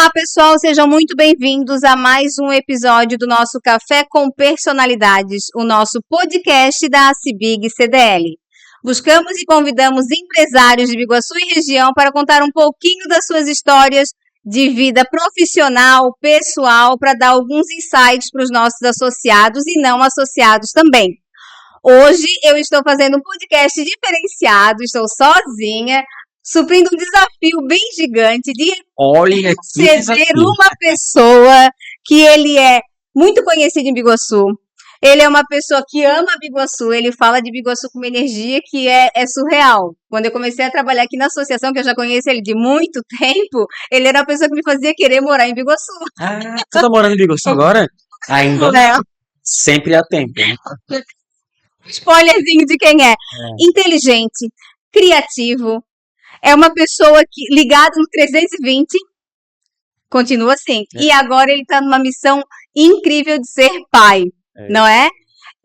Olá, pessoal, sejam muito bem-vindos a mais um episódio do nosso Café com Personalidades, o nosso podcast da CIBIG CDL. Buscamos e convidamos empresários de Biguaçu e região para contar um pouquinho das suas histórias de vida profissional, pessoal, para dar alguns insights para os nossos associados e não associados também. Hoje eu estou fazendo um podcast diferenciado, estou sozinha, suprindo um desafio bem gigante de receber uma pessoa que ele é muito conhecido em Biguaçu. Ele é uma pessoa que ama Biguaçu, ele fala de Biguaçu com uma energia que é surreal. Quando eu comecei a trabalhar aqui na associação, que eu já conheço ele de muito tempo, ele era a pessoa que me fazia querer morar em Biguaçu. Ah, tu tá morando em Biguaçu agora? Ainda não. Sempre há tempo, né? Spoilerzinho de quem é. Inteligente, criativo, é uma pessoa que ligada no 320, continua assim. E agora ele está numa missão incrível de ser pai, não é?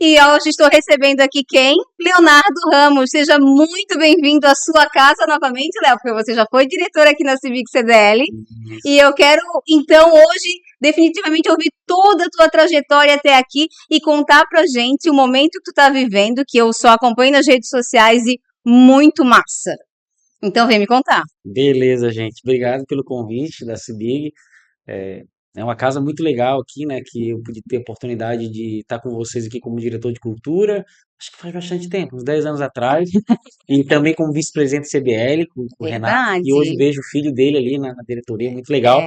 E hoje estou recebendo aqui quem? Leonardo Ramos. Seja muito bem-vindo à sua casa novamente, Léo, porque você já foi diretor aqui na CIBIG CDL. E eu quero, então, hoje, definitivamente ouvir toda a tua trajetória até aqui e contar pra gente o momento que tu tá vivendo, que eu só acompanho nas redes sociais e muito massa. Então, vem me contar. Beleza, gente. Obrigado pelo convite da CIBIG. É uma casa muito legal aqui, né? Que eu pude ter a oportunidade de estar com vocês aqui como diretor de cultura. Acho que faz bastante tempo, uns 10 anos atrás. E também como vice-presidente do CBL, com o Renato. E hoje vejo o filho dele ali na diretoria, muito legal.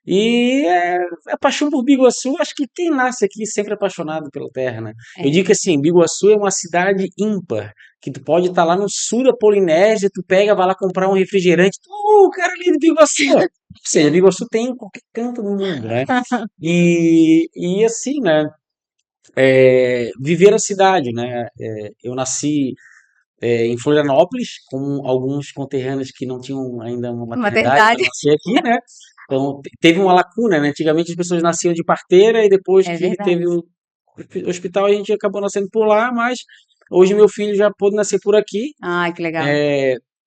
E a paixão por Biguaçu, acho que quem nasce aqui sempre é apaixonado pela terra, né? Eu digo que assim, Biguaçu é uma cidade ímpar, que tu pode estar lá no sul da Polinésia, tu pega, vai lá comprar um refrigerante, o cara ali de Biguaçu. Ou seja, Biguaçu tem em qualquer canto do mundo, né? E assim, né? Viver a cidade, né? Eu nasci em Florianópolis, com alguns conterrâneos que não tinham ainda uma maternidade para nascer aqui, né? Então, teve uma lacuna, né? Antigamente as pessoas nasciam de parteira e depois que teve o hospital a gente acabou nascendo por lá, mas hoje meu filho já pôde nascer por aqui. Ai, que legal.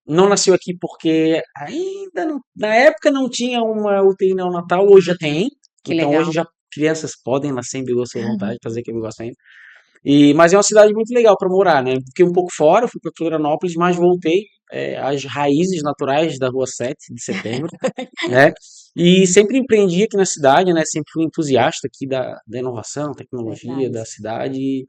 Não nasceu aqui porque ainda não, na época não tinha uma UTI neonatal, hoje já tem. Que então legal. hoje já crianças podem nascer em Biguaçu à vontade, fazer aqui em Biguaçu ainda. Mas é uma cidade muito legal para morar, né? Fiquei um pouco fora, fui para Florianópolis, mas voltei às raízes naturais da Rua 7 de Setembro, né? E sempre empreendi aqui na cidade, né? Sempre fui entusiasta aqui da inovação, tecnologia da cidade.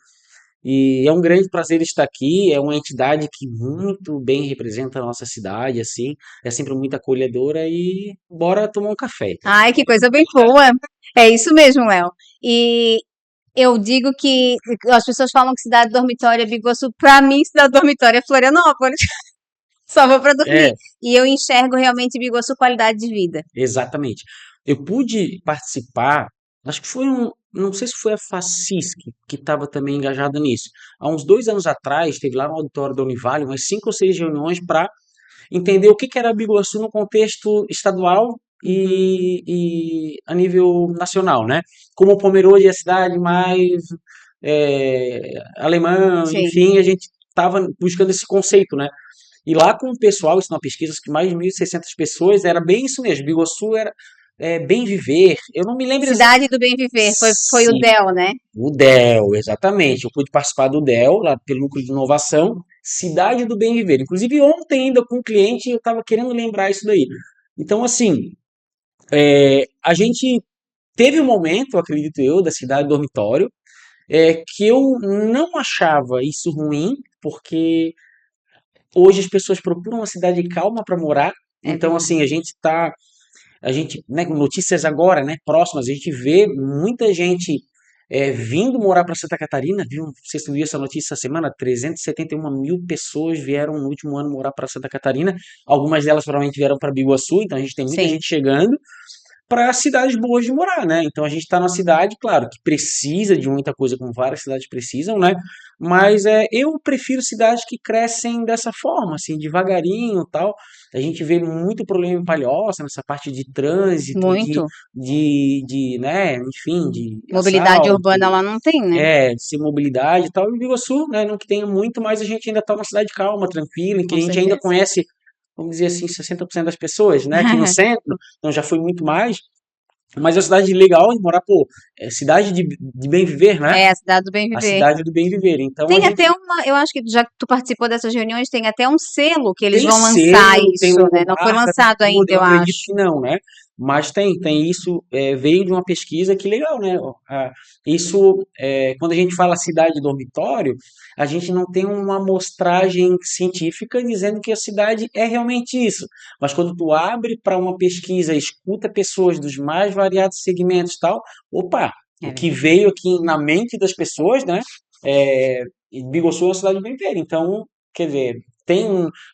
E é um grande prazer estar aqui. É uma entidade que muito bem representa a nossa cidade, assim. É sempre muito acolhedora e bora tomar um café. Ai, que coisa bem boa. É isso mesmo, Léo. E eu digo que as pessoas falam que cidade dormitória é Biguaçu. Para mim, cidade dormitória é Florianópolis. Só vou para dormir. E eu enxergo realmente Biguaçu qualidade de vida. Exatamente. Eu pude participar, acho que foi não sei se foi a Facis que estava também engajada nisso. Há uns 2 anos atrás, teve lá no auditório da Univale umas 5 ou 6 reuniões para entender o que era Biguaçu no contexto estadual e a nível nacional, né? Como Pomerode é a cidade mais alemã, enfim, a gente estava buscando esse conceito, né? E lá com o pessoal, isso na pesquisa, que mais de 1.600 pessoas, era bem isso mesmo. Biguaçu era bem viver. Eu não me lembro Cidade do Bem Viver, foi o DEL, né? O DEL, exatamente. Eu pude participar do DEL, lá pelo Núcleo de Inovação, Cidade do Bem Viver. Inclusive, ontem ainda com um cliente, eu estava querendo lembrar isso daí. Então, assim, a gente teve um momento, acredito eu, da cidade dormitório, que eu não achava isso ruim, porque hoje as pessoas procuram uma cidade calma para morar. Então, assim, a gente, né, com notícias agora, né, próximas, a gente vê muita gente vindo morar para Santa Catarina, viu? Não sei se tu viu essa notícia essa semana, 371 mil pessoas vieram no último ano morar para Santa Catarina, algumas delas provavelmente vieram para Biguaçu, então a gente tem muita gente chegando para cidades boas de morar, né? Então a gente está numa cidade, claro, que precisa de muita coisa, como várias cidades precisam, né? Mas eu prefiro cidades que crescem dessa forma, assim, devagarinho e tal. A gente vê muito problema em Palhoça, nessa parte de trânsito, Muito. né, enfim, de Mobilidade assalto, urbana lá não tem, né? sem mobilidade e tal. E o Biguaçu, né, não que tenha muito, mas a gente ainda está numa cidade calma, tranquila, em que Com a gente ainda certeza. conhece vamos dizer assim, 60% das pessoas, né, aqui no centro, então já foi muito mais, mas é uma cidade legal de morar, pô, é cidade de bem viver, né? É, a cidade do bem A viver. cidade do bem viver. Então a Tem até gente eu acho que já que tu participou dessas reuniões, tem até um selo que eles tem vão lançar selo, tem isso, né? Não foi logomarca, tem lançado tudo, ainda, eu eu acredito acho. que não, né? Mas tem isso, veio de uma pesquisa que legal, né? Isso, quando a gente fala cidade dormitório, a gente não tem uma amostragem científica dizendo que a cidade é realmente isso. Mas quando tu abre para uma pesquisa, escuta pessoas dos mais variados segmentos e tal, opa, É o que verdade. veio aqui na mente das pessoas, né? É, Biguaçu é uma cidade bem velha, então, quer dizer,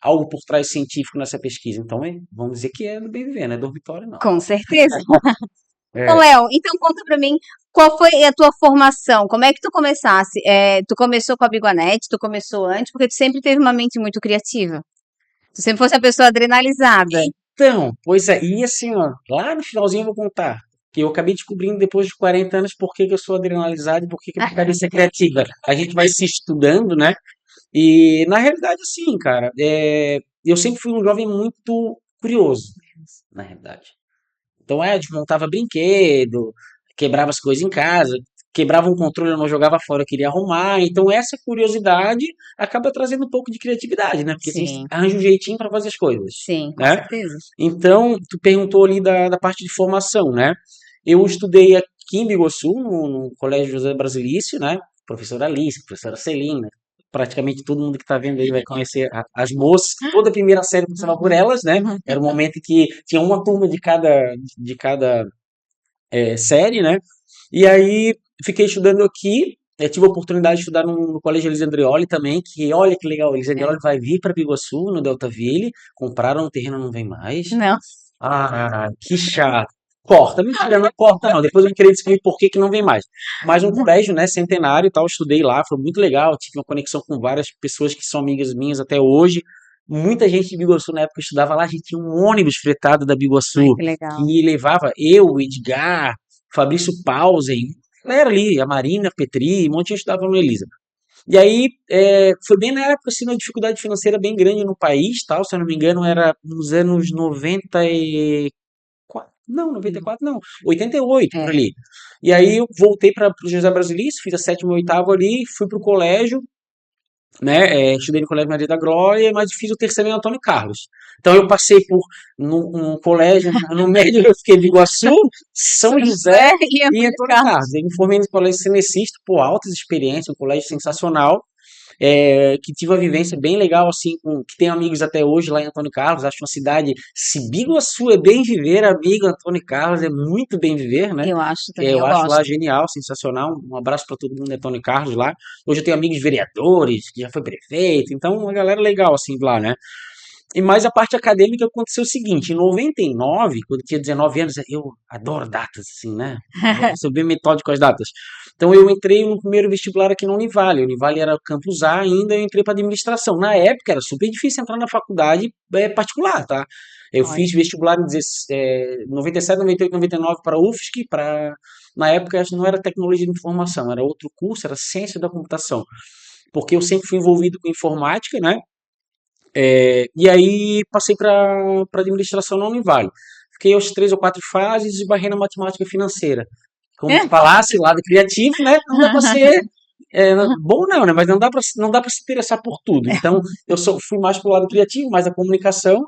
algo por trás científico nessa pesquisa. Então, vamos dizer que é do bem viver, não é dormitório, não. Com certeza. Ô, É, Léo, então conta pra mim qual foi a tua formação? Como é que tu começasse? Tu começou com a Biguanete? Tu começou antes? Porque tu sempre teve uma mente muito criativa. Tu sempre fosse a pessoa adrenalizada. então, pois é, e assim, ó, lá no finalzinho eu vou contar. Que eu acabei descobrindo depois de 40 anos por que que eu sou adrenalizado e por que que eu quero ser criativa. A gente vai se estudando, né? E na realidade, assim, cara, eu sempre fui um jovem muito curioso, na realidade. Então, desmontava brinquedo, quebrava as coisas em casa, quebrava um controle, eu não jogava fora, eu queria arrumar. Então, essa curiosidade acaba trazendo um pouco de criatividade, né? Porque a gente Sim, arranja um jeitinho para fazer as coisas, sim, com né? certeza. Então, tu perguntou ali da parte de formação, né? Eu estudei aqui em Biguaçu, no Colégio José Brasilício, né? Professora Alice, professora Celina, praticamente todo mundo que está vendo aí vai conhecer as moças. Toda a primeira série passava por elas, né? Era o momento em que tinha uma turma de cada série, né? E aí fiquei estudando aqui. Tive a oportunidade de estudar no Colégio Elisandrioli também, que olha que legal, Elisandrioli É. vai vir para Biguaçu, no Deltaville, compraram um terreno, não vem mais. Não. Ah, que chato. Corta, mentira, não corta não. Depois eu vou querer descobrir por que que não vem mais. Mas um colégio, né, centenário e tal, estudei lá, foi muito legal. Tive uma conexão com várias pessoas que são amigas minhas até hoje. Muita gente de Biguaçu na época que estudava lá, a gente tinha um ônibus fretado da Ai, Biguaçu que legal. que levava eu, o Edgar, Fabrício Pausen, galera ali, a Marina Petri, um monte de gente estudava no Elisa. E aí, foi bem na época, assim, uma dificuldade financeira bem grande no país, tal, se eu não me engano, era nos anos 94, não, 94 não, 88 por É. ali. E aí eu voltei para o José Brasilício, fiz a sétima e oitava ali, fui pro colégio, né, estudei no Colégio Maria da Glória, mas fiz o terceiro em Antônio Carlos. Então eu passei por um colégio, no médio eu fiquei de Iguaçu, São São José José e e Antônio Antônio Carlos. Carlos. Eu me formei no Colégio Cenecista, por altas experiências, um colégio sensacional, que tive uma vivência bem legal, assim, que tenho amigos até hoje lá em Antônio Carlos, acho uma cidade, se Biguaçu é bem viver, amigo, Antônio Carlos é muito bem viver, né? Eu acho também, Eu eu acho lá gosto. genial, sensacional, um abraço para todo mundo de Antônio Carlos lá. Hoje eu tenho amigos vereadores, que já foi prefeito, então uma galera legal, assim, lá, né? E mais a parte acadêmica aconteceu o seguinte, em 99, quando eu tinha 19 anos, eu adoro datas, assim, né? Eu sou bem metódico com as datas. Então eu entrei no primeiro vestibular aqui na Univale. A Univale era campus A ainda, eu entrei para administração. Na época era super difícil entrar na faculdade particular, tá? Eu Olha, fiz vestibular em 97, 98, 99 para a UFSC, na época não era tecnologia de informação, era outro curso, era ciência da computação. Porque eu sempre fui envolvido com informática, né? E aí passei para administração na Univale. Fiquei aos 3 ou 4 fases e barrei na matemática financeira. Como tu falasse, lado criativo, né? Não dá para ser bom não, né? Mas não dá para se interessar por tudo. Então fui mais pro lado criativo, mais a comunicação.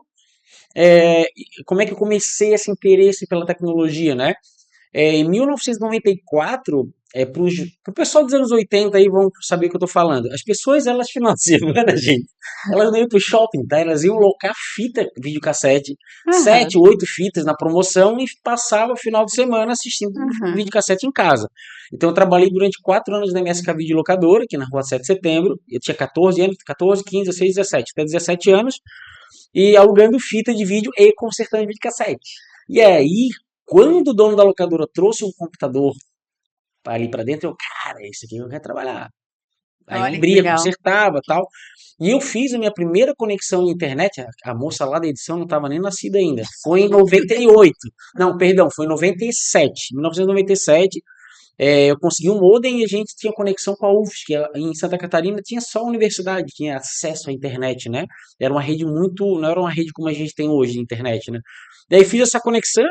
Como é que eu comecei esse interesse pela tecnologia, né? Em 1994, para o pessoal dos anos 80 aí vão saber o que eu estou falando. As pessoas, elas financiavam, né, gente? Elas não iam para o shopping, tá? Elas iam locar fita, videocassete, aham, 7, 8 fitas na promoção e passava o final de semana assistindo aham. videocassete em casa. Então eu trabalhei durante 4 anos na MSK Videolocadora, aqui na rua 7 de Setembro. Eu tinha 14 anos, 14, 15, 16, 17, até 17 anos e alugando fita de vídeo e consertando videocassete. E aí, quando o dono da locadora trouxe um computador ali para dentro, eu, cara, é isso aqui que eu quero trabalhar. Aí eu Olha que abria, legal. consertava tal. E eu fiz a minha primeira conexão à internet. A moça lá da edição não estava nem nascida ainda. Foi em 98. Não, perdão, foi em 97. 1997. eu consegui um modem e a gente tinha conexão com a UFSC, que em Santa Catarina tinha só a universidade, tinha acesso à internet, né? Era uma rede muito, não era uma rede como a gente tem hoje de internet, né? Daí fiz essa conexão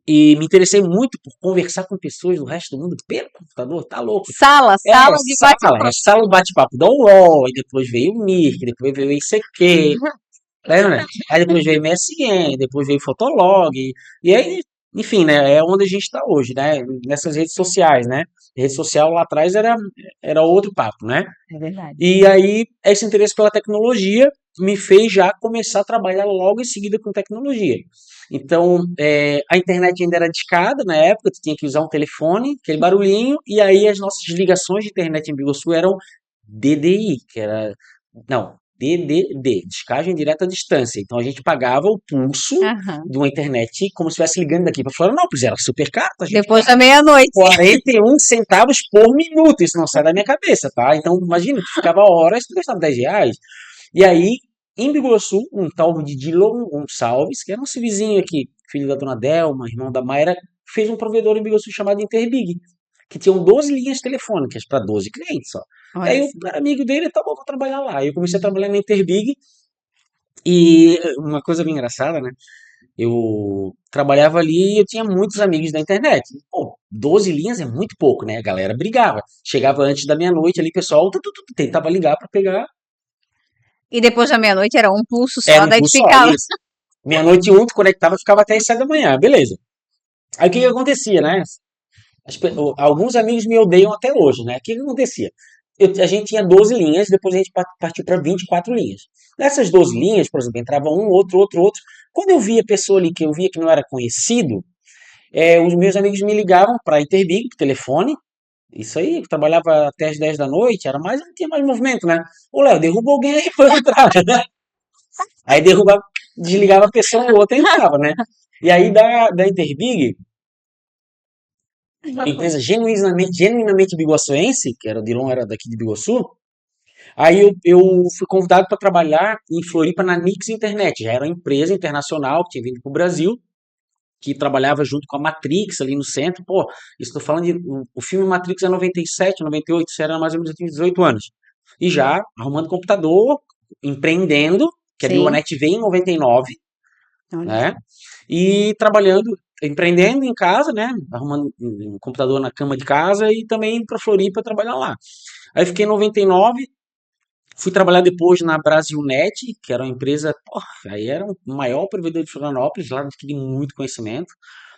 e me interessei muito por conversar com pessoas do resto do mundo pelo computador, tá louco? É, Sala de sala de bate-papo da UOL, e depois veio o Mirk, depois veio o ICQ, lembra? Aí depois veio MSN, depois veio Fotolog, e aí, enfim, né, é onde a gente está hoje, né, nessas redes sociais, né, rede social lá atrás era outro papo, né, É verdade. e aí esse interesse pela tecnologia me fez já começar a trabalhar logo em seguida com tecnologia. Então, a internet ainda era discada na época, tu tinha que usar um telefone, aquele barulhinho, e aí as nossas ligações de internet em Biguaçu eram DDI, que era, não, DDD, descagem direta à distância. Então a gente pagava o pulso Aham. de uma internet como se estivesse ligando daqui para Florianópolis, era super caro, a gente Depois da meia-noite. 41 centavos por minuto, isso não sai da minha cabeça, tá? Então, imagina, tu ficava horas, tu gastava R$ 10. E aí, em Biguaçu, um tal de Dilon Gonçalves, que era nosso vizinho aqui, filho da dona Delma, irmão da Mayra, fez um provedor em Biguaçu chamado Interbig, que tinham 12 linhas telefônicas para 12 clientes só. E aí Olha eu só. era amigo dele, tá bom, vou trabalhar lá. Eu comecei a trabalhar na Interbig e uma coisa bem engraçada, né? Eu trabalhava ali e eu tinha muitos amigos da internet. Pô, 12 linhas é muito pouco, né? A galera brigava. Chegava antes da meia-noite ali, pessoal tentava ligar para pegar. E depois da meia-noite era um pulso Era só, um daí tu pulso só, ficava. isso. Meia-noite um, tu conectava, ficava até as 7 da manhã, beleza. Aí o que que acontecia, né? Alguns amigos me odeiam até hoje, né? O que que acontecia? A gente tinha 12 linhas, depois a gente partiu para 24 linhas. Nessas 12 linhas, por exemplo, entrava um, outro. Quando eu via pessoa ali que eu via que não era conhecido, os meus amigos me ligavam para Interbig, por telefone. Isso aí, eu trabalhava até as 10 da noite, era mais, não tinha mais movimento, né? Ô, Léo, derruba alguém aí pra eu entrar. Aí derrubava, desligava a pessoa, o outro entrava, né? E aí da Interbig, uma empresa genuinamente biguaçuense, que era o Dilon, era daqui de Biguaçu, aí eu fui convidado para trabalhar em Floripa na Nix Internet, já era uma empresa internacional que tinha vindo para o Brasil, que trabalhava junto com a Matrix ali no centro. Pô, isso estou falando de. O filme Matrix é 97, 98, isso era mais ou menos, eu tinha 18 anos. E já arrumando computador, empreendendo, que a Sim. Bionet veio em 99, Olha né? só. E trabalhando, empreendendo em casa, né? Arrumando um computador na cama de casa e também para Floripa trabalhar lá. Aí fiquei em 99, fui trabalhar depois na Brasilnet, que era uma empresa, porra, aí era o maior provedor de Florianópolis, lá eu adquiri muito conhecimento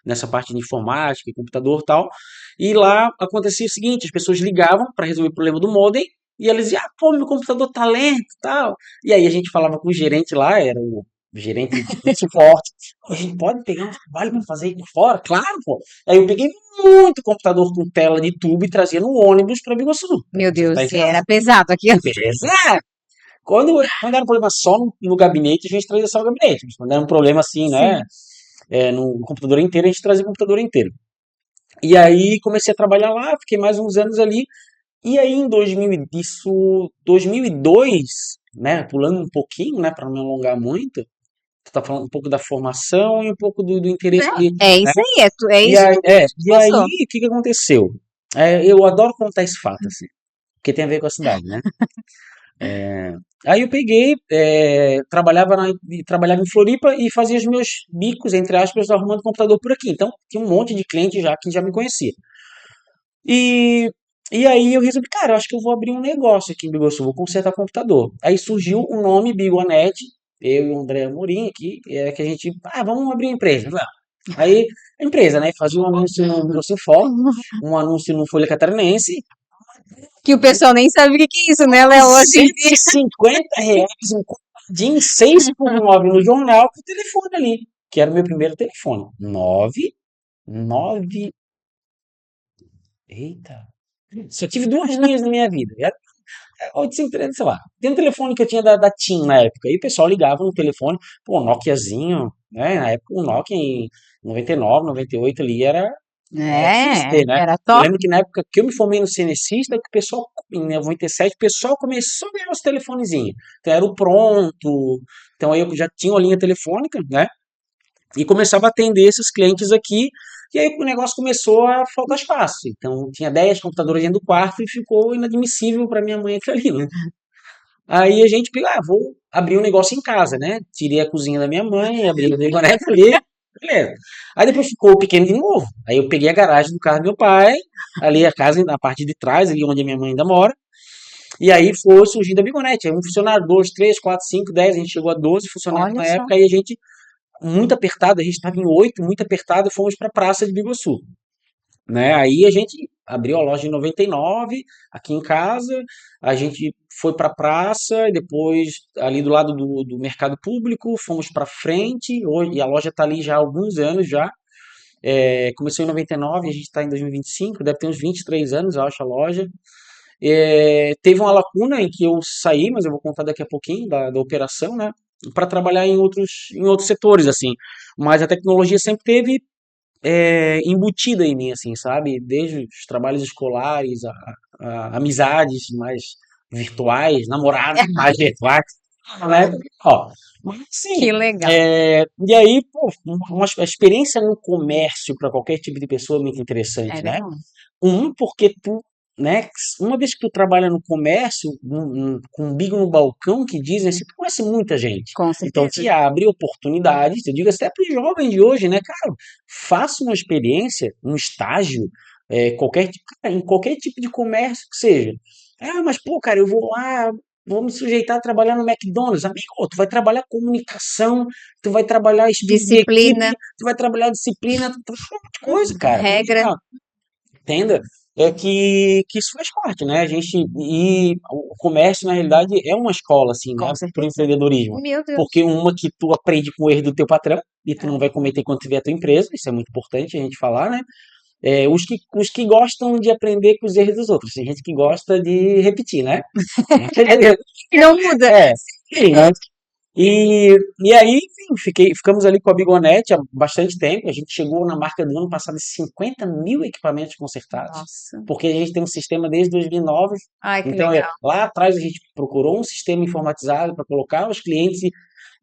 nessa parte de informática, computador e tal. E lá acontecia o seguinte, as pessoas ligavam para resolver o problema do modem e elas diziam, ah, pô, meu computador tá lento e tal. E aí a gente falava com o gerente lá, era o gerente de suporte, a gente pode pegar um trabalho para fazer aí por fora? Claro, pô. Aí eu peguei muito computador com tela de tubo e trazia no ônibus para Biguaçu. Meu Você tá Deus, entendendo? era pesado aqui. Beleza? Quando era um problema só no gabinete, a gente trazia só o gabinete. Mas quando era um problema assim, né? Sim. No computador inteiro, a gente trazia o computador inteiro. E aí comecei a trabalhar lá, fiquei mais uns anos ali. E aí em 2002, né? Pulando um pouquinho, né? Para não me alongar muito, tu tá falando um pouco da formação e um pouco do interesse ali, É né? isso aí, é E isso aí, que tu e aí passou. o que que aconteceu? Eu adoro contar esse fato, assim, porque tem a ver com a cidade, né? Aí eu peguei, trabalhava em Floripa e fazia os meus bicos, entre aspas, arrumando computador por aqui. Então, tinha um monte de cliente já que já me conhecia. E, e aí eu resolvi, cara, eu acho que eu vou abrir um negócio aqui em Biguaçu, vou consertar computador. Aí surgiu o nome Bigonet, eu e o André Amorim aqui, que a gente, vamos abrir uma empresa. Aí, a empresa, né, fazia um anúncio no Biguaçu Fórum, um anúncio no Folha Catarinense, Que o pessoal nem sabe o que que é isso, né, Léo? Hoje em dia. R$ 150, um quadradinho 6 por 9 no jornal, com o telefone ali, que era o meu primeiro telefone. 9. Eita. Só tive duas linhas na minha vida. Era 853, sei lá. Tem um telefone que eu tinha da TIM na época. E o pessoal ligava no telefone, pô, Nokiazinho, né? Na época o Nokia em 99, 98 ali era difícil ter, né? Era Eu top. lembro que na época que eu me formei no Cenecista, que o pessoal, em 97, o pessoal começou a ganhar os telefonezinhos. Então era o Pronto. Então aí eu já tinha uma linha telefônica, né? E começava a atender esses clientes aqui. E aí o negócio começou a faltar espaço. Então tinha 10 computadores dentro do quarto e ficou inadmissível para minha mãe aquilo ali, né? Aí a gente pegou, vou abrir um negócio em casa, né? Tirei a cozinha da minha mãe, abri o frigorífico ali, beleza. Aí depois ficou pequeno de novo. Aí eu peguei a garagem do carro do meu pai, ali a casa na parte de trás, ali onde a minha mãe ainda mora. E aí foi surgindo a Bigonete. Aí um funcionário, dois, três, quatro, cinco, 10, a gente chegou a 12 funcionários Olha na só. época, aí a gente, muito apertado, a gente estava em 8, muito apertado, fomos para a Praça de Biguaçu, né? Aí a gente abriu a loja em 99 aqui em casa, a gente foi para a praça e depois ali do lado do mercado público, fomos para frente, hoje, e a loja está ali já há alguns anos já. Começou em 99, a gente está em 2025, deve ter uns 23 anos, eu acho, a loja. Teve uma lacuna em que eu saí, mas eu vou contar daqui a pouquinho da operação, né? Para trabalhar em outros setores, assim. Mas a tecnologia sempre teve embutida em mim, assim, sabe? Desde os trabalhos escolares, a amizades mais virtuais, namorados mais virtuais, né? Ó, mas Que sim, legal. e aí, pô, uma experiência no comércio para qualquer tipo de pessoa é muito É interessante, né? verdade. Porque tu, né, uma vez que tu trabalha no comércio, com um bico no balcão, que dizem assim, tu conhece muita gente. Com Então certeza. te abre oportunidades, eu digo até para os jovens de hoje, né, cara, faça uma experiência, um estágio, cara, em qualquer tipo de comércio que seja. Mas pô, cara, eu vou lá, vou me sujeitar a trabalhar no McDonald's. Amigo, tu vai trabalhar comunicação, tu vai trabalhar estudo de Disciplina, equipe, tu vai trabalhar disciplina, tu vai fazer um monte de coisa, cara. regra, Entenda, que isso faz parte, né? E o comércio, na realidade, é uma escola, assim, né? com Para o certeza. empreendedorismo. Meu Porque Deus. uma que tu aprende com o erro do teu patrão, e tu não É. vai cometer quando tiver a tua empresa, isso é muito importante a gente falar, né? Os que gostam de aprender com os erros dos outros. Tem gente que gosta de repetir, né? Não muda. Sim, né? E aí, enfim, ficamos ali com a Bigonete há bastante tempo. A gente chegou na marca do ano passado de 50 mil equipamentos consertados, Nossa. porque a gente tem um sistema desde 2009. Ai, que Então, legal. lá atrás a gente procurou um sistema informatizado para colocar os clientes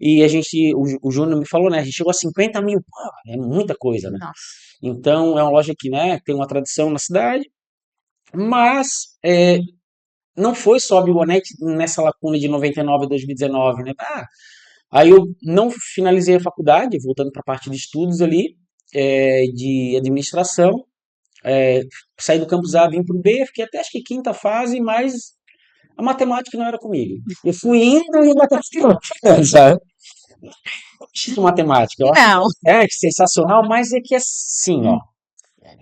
e a gente, o Júnior me falou, né? A gente chegou a 50 mil, pô, é muita coisa, né? Nossa. Então, é uma loja que, né, tem uma tradição na cidade, mas não foi só a Bigonete nessa lacuna de 99 a 2019, né? Aí eu não finalizei a faculdade, voltando para a parte de estudos ali, de administração, é, saí do campus A, vim para o B, fiquei até acho que quinta fase, mas a matemática não era comigo. Eu fui indo e a matemática não, sabe? Eu gosto de matemática, eu acho Não. sensacional, mas é que assim, ó,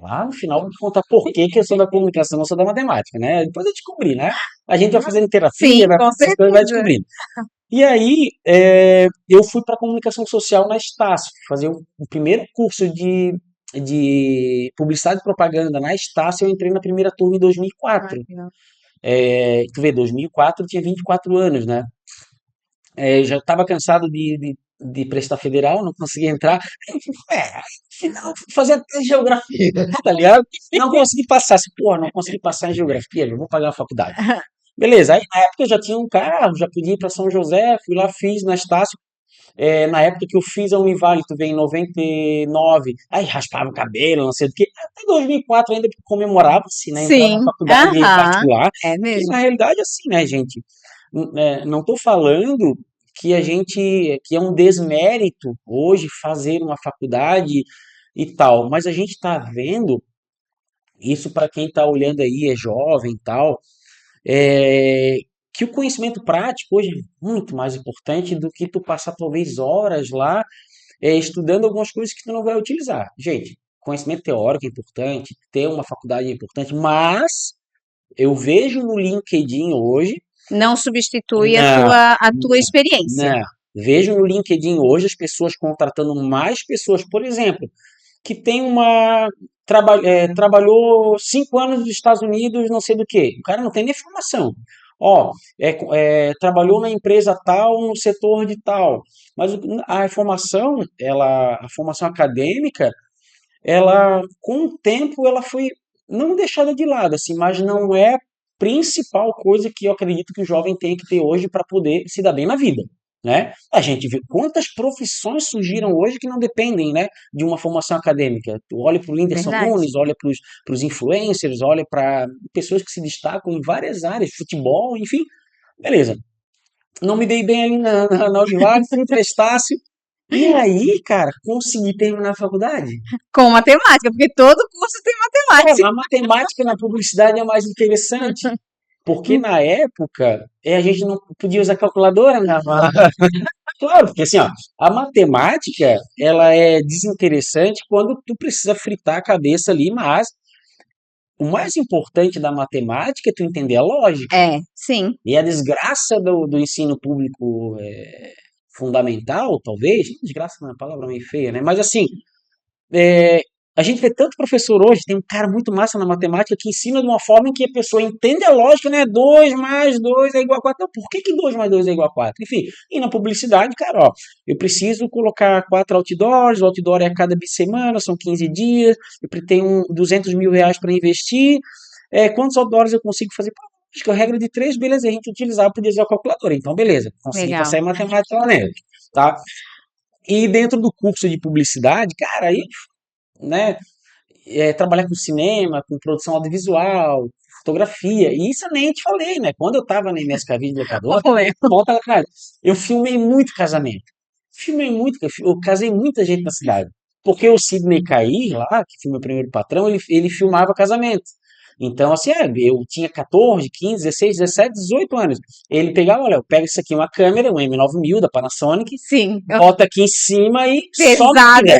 lá no final eu vou te contar por que que eu sou da comunicação, não sou da matemática, né? Depois eu descobri, né? A gente vai fazendo terapia, Sim, vai com fazendo essas coisas, vai certeza. descobrindo. E aí, eu fui para comunicação social na Estácio, fazer o primeiro curso de publicidade e propaganda na Estácio. Eu entrei na primeira turma em Ai, 2004. que legal. Tu vê, 2004 eu tinha 24 anos, né? Já estava cansado de prestar federal, não conseguia entrar. Afinal, fui fazer até geografia, tá ligado? Não consegui passar. Assim, pô, não consegui passar em geografia, eu vou pagar a faculdade. Beleza, aí na época eu já tinha um carro, já podia ir para São José, fui lá, fiz na Estácio. Na época que eu fiz a Univale, tu vê, em 99, aí raspava o cabelo, não sei do que. Até 2004 ainda comemorava-se, né, entrar na Sim. faculdade Aham. particular. É E mesmo. na realidade, assim, né, gente, não estou falando que é um desmérito hoje fazer uma faculdade e tal, mas a gente está vendo, isso para quem está olhando aí, é jovem e tal, é, que o conhecimento prático hoje é muito mais importante do que tu passar talvez horas lá estudando algumas coisas que tu não vai utilizar. Gente, conhecimento teórico é importante, ter uma faculdade é importante, mas eu vejo no LinkedIn hoje, Não substitui a na, tua experiência. vejo no LinkedIn hoje as pessoas contratando mais pessoas, por exemplo, que tem trabalhou 5 anos nos Estados Unidos, não sei do que. O cara não tem nem formação. Ó, trabalhou na empresa tal, no setor de tal. Mas a formação, a formação acadêmica, ela, com o tempo, ela foi não deixada de lado, assim, mas não é a principal coisa que eu acredito que o jovem tem que ter hoje para poder se dar bem na vida, né? A gente vê quantas profissões surgiram hoje que não dependem, né, de uma formação acadêmica. Tu olha para o Whindersson Verdade. Nunes, olha para os influencers, olha para pessoas que se destacam em várias áreas, futebol, enfim, beleza. Não me dei bem ali na Univale, fui para Estácio, e aí, cara, consegui terminar a faculdade. Com matemática, porque todo curso tem matemática. A matemática na publicidade é mais interessante, porque na época a gente não podia usar calculadora, né? Claro, porque assim, ó, a matemática, ela é desinteressante quando tu precisa fritar a cabeça ali, mas o mais importante da matemática é tu entender a lógica. É, sim. E a desgraça do ensino público fundamental, talvez, desgraça não é uma palavra meio feia, né? Mas assim, é, a gente vê tanto professor hoje, tem um cara muito massa na matemática que ensina de uma forma em que a pessoa entende a lógica, né? 2 mais 2 é igual a 4. Não, por que 2 mais 2 é igual a 4? Enfim, e na publicidade, cara, ó, eu preciso colocar 4 outdoors, o outdoor é a cada semana, são 15 dias, eu tenho 200 mil reais para investir, quantos outdoors eu consigo fazer? Pô, acho que a regra de 3, beleza, a gente utilizava, podia usar a calculadora, então beleza, consegui Legal. passar em matemática lá nele, tá? E dentro do curso de publicidade, cara, aí né, trabalhar com cinema, com produção audiovisual, fotografia, e isso eu nem te falei, né? Quando eu tava na MSK Vídeo Locadora, Olha, volta, cara, eu filmei muito casamento. Filmei muito, eu casei muita gente na cidade. Porque o Sidney Cair, lá, que foi meu primeiro patrão, ele filmava casamento. Então, assim, eu tinha 14, 15, 16, 17, 18 anos. Ele pegava, olha, eu pego isso aqui, uma câmera, um M9000 da Panasonic, sim, bota aqui em cima e só pesada. mira.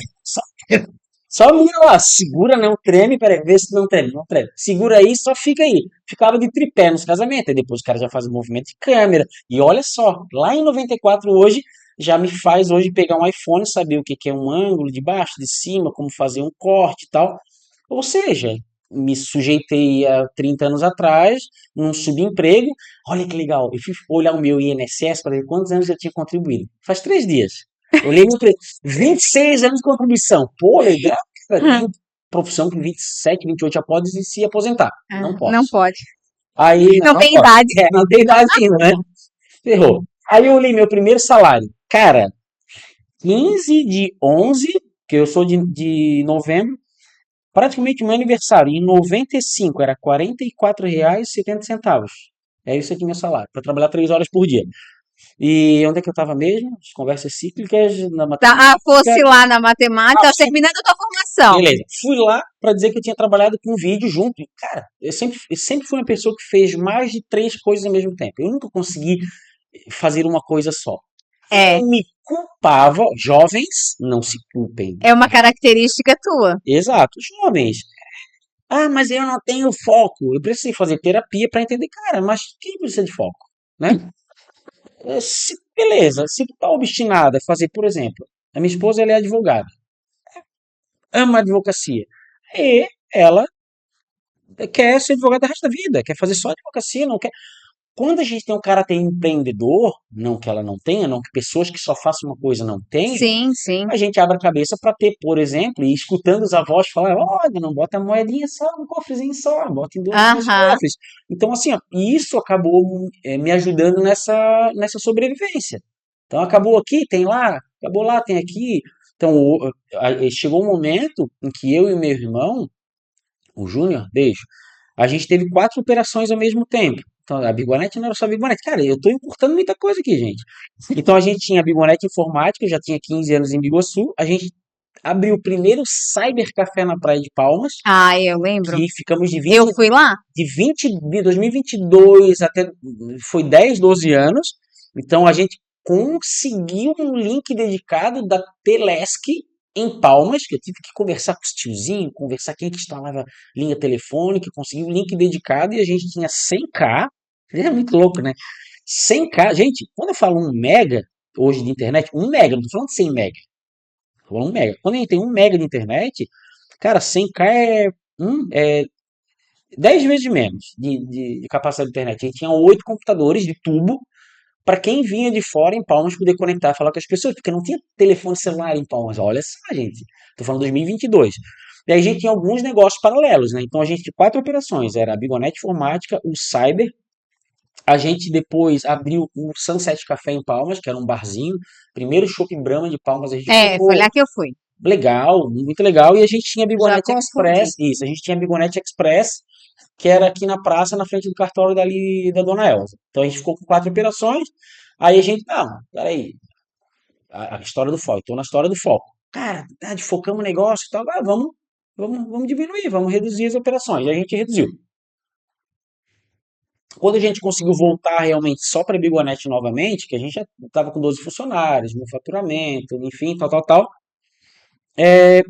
Só mira lá, segura, não treme, peraí, vê se não treme, não treme. Segura aí, só fica aí. Ficava de tripé nos casamentos, aí depois o cara já faz o movimento de câmera. E olha só, lá em 94 hoje, já me faz hoje pegar um iPhone, saber o que que é um ângulo de baixo, de cima, como fazer um corte e tal. Ou seja, me sujeitei há 30 anos atrás, num subemprego. Olha que legal, eu fui olhar o meu INSS para ver quantos anos eu tinha contribuído. Faz 3 dias. Eu olhei meu 26 anos de contribuição. Pô, legal, cara. Tem profissão com 27, 28 já pode se aposentar. Não Não posso. pode. Aí, Não não tem posso. idade. Não tem idade ainda, né? Ferrou. Aí eu olhei meu primeiro salário. Cara, 15 de 11, que eu sou de novembro, praticamente meu aniversário. Em 95 era R$ 44,70. É isso aqui meu salário, para trabalhar 3 horas por dia. E onde é que eu estava mesmo? As conversas cíclicas na Fosse matemática. lá na matemática, terminando a tua formação. Beleza. Fui lá para dizer que eu tinha trabalhado com vídeo junto. E, cara, eu sempre fui uma pessoa que fez mais de 3 coisas ao mesmo tempo. Eu nunca consegui fazer uma coisa só. É, Eu me culpava, jovens, não se culpem. é uma característica tua. Exato, jovens. Ah, mas eu não tenho foco. Eu precisei fazer terapia para entender, cara, mas quem precisa de foco, né? Beleza, se tu tá obstinada a fazer, por exemplo, a minha esposa ela é advogada, ama a advocacia. E ela quer ser advogada o resto da vida, quer fazer só advocacia, não quer. Quando a gente tem um caráter empreendedor, não que ela não tenha, não que pessoas que só façam uma coisa não tenham, Sim, sim. a gente abre a cabeça para ter, por exemplo, e escutando os avós falar, olha, não bota a moedinha só no cofrezinho só, bota em dois Aham. cofres. Então, assim, ó, isso acabou me ajudando nessa sobrevivência. Então, acabou aqui, tem lá, acabou lá, tem aqui. Então, chegou um momento em que eu e o meu irmão, o Júnior, beijo, a gente teve 4 operações ao mesmo tempo. Então, a Bigonete não era só a Bigonete. Cara, eu tô importando muita coisa aqui, gente. Então, a gente tinha a Bigonete Informática, eu já tinha 15 anos em Biguaçu. A gente abriu o primeiro cybercafé na Praia de Palmas, Ah, eu lembro. que ficamos de Eu fui lá. 2022 até, foi 10, 12 anos. Então, a gente conseguiu um link dedicado da Telesc em Palmas, que eu tive que conversar com os tiozinhos, conversar quem que instalava linha telefônica, consegui um link dedicado e a gente tinha 100K. É muito louco, né? 100K, gente, quando eu falo 1 mega hoje de internet, 1 mega, não tô falando 100 mega, tô falando 1 mega. Quando a gente tem 1 mega de internet, cara, 100K é 10 vezes menos de capacidade de internet. A gente tinha 8 computadores de tubo para quem vinha de fora em Palmas poder conectar e falar com as pessoas, porque não tinha telefone celular em Palmas. Olha só, gente. Tô falando 2022. E aí a gente tinha alguns negócios paralelos, né? Então a gente tinha 4 operações. Era a Bigonete Informática, o Cyber, A gente depois abriu o Sunset Café em Palmas, que era um barzinho. Primeiro chopp Brahma de Palmas, a gente Foi colocou lá que eu fui. legal, muito legal. E a gente tinha Já Bigonete confundi. Express, isso, a gente tinha Bigonete Express, que era aqui na praça, na frente do cartório dali da Dona Elza. Então a gente ficou com 4 operações. Aí a gente, não, peraí, a história do foco, tô na história do foco. Cara, desfocamos o negócio e tal, vamos diminuir, vamos reduzir as operações. E a gente reduziu. Quando a gente conseguiu voltar realmente só para a Bigonete novamente, que a gente já estava com 12 funcionários, no faturamento, enfim, tal, tal, tal,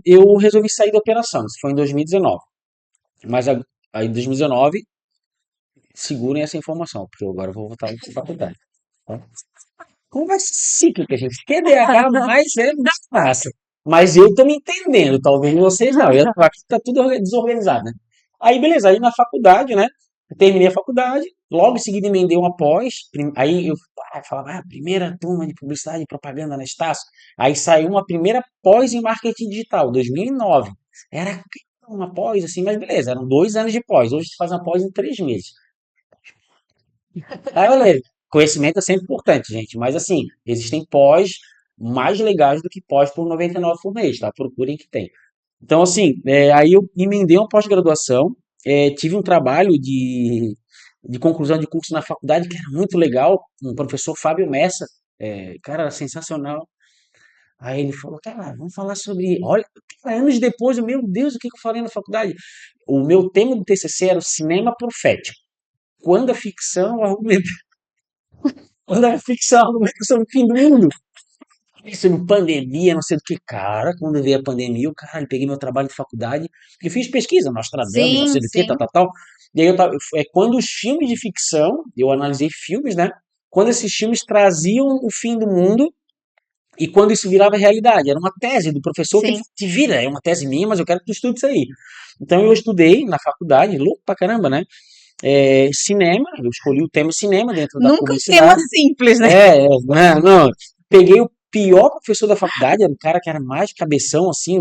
eu resolvi sair da operação. Isso foi em 2019. Mas aí em 2019, segurem essa informação, porque eu agora vou voltar para a faculdade. Tá? Conversa cíclica, gente. TDAH mais é da massa. Mas eu tô me entendendo, talvez vocês não. Aqui tá tudo desorganizado, né? Aí, beleza, aí na faculdade, né? Eu terminei a faculdade, logo em seguida emendei uma pós. Aí eu falava, primeira turma de publicidade e propaganda na Estácio. Aí saiu uma primeira pós em marketing digital, 2009. Era uma pós, assim, mas beleza, eram 2 anos de pós. Hoje se faz uma pós em 3 meses. Aí, olha, conhecimento é sempre importante, gente, mas assim, existem pós mais legais do que pós por 99 por mês, tá? Procurem que tem. Então, assim, aí eu emendei uma pós-graduação, tive um trabalho de conclusão de curso na faculdade que era muito legal, um professor Fábio Messa, cara, era sensacional. Aí ele falou, cara, vamos falar sobre. Olha, cara, anos depois, meu Deus, o que que eu falei na faculdade? O meu tema do TCC era o cinema profético. Quando a ficção argumenta quando a ficção argumenta sobre o fim do mundo. Sobre pandemia, não sei do que, cara. Quando veio a pandemia, eu, caralho, peguei meu trabalho de faculdade, porque fiz pesquisa, Nostradamus, não Sim, sei do que, tal, sim, tal, tal. E aí quando os filmes de ficção, eu analisei filmes, né? Quando esses filmes traziam o fim do mundo e quando isso virava realidade. Era uma tese do professor que ele sim. falou, te vira, é uma tese minha, mas eu quero que tu estude isso aí. Então eu estudei na faculdade, louco pra caramba, né? Cinema, eu escolhi o tema cinema dentro da Nunca um tema publicidade. simples, né? Não. Peguei o pior professor da faculdade, era um cara que era mais cabeção, assim,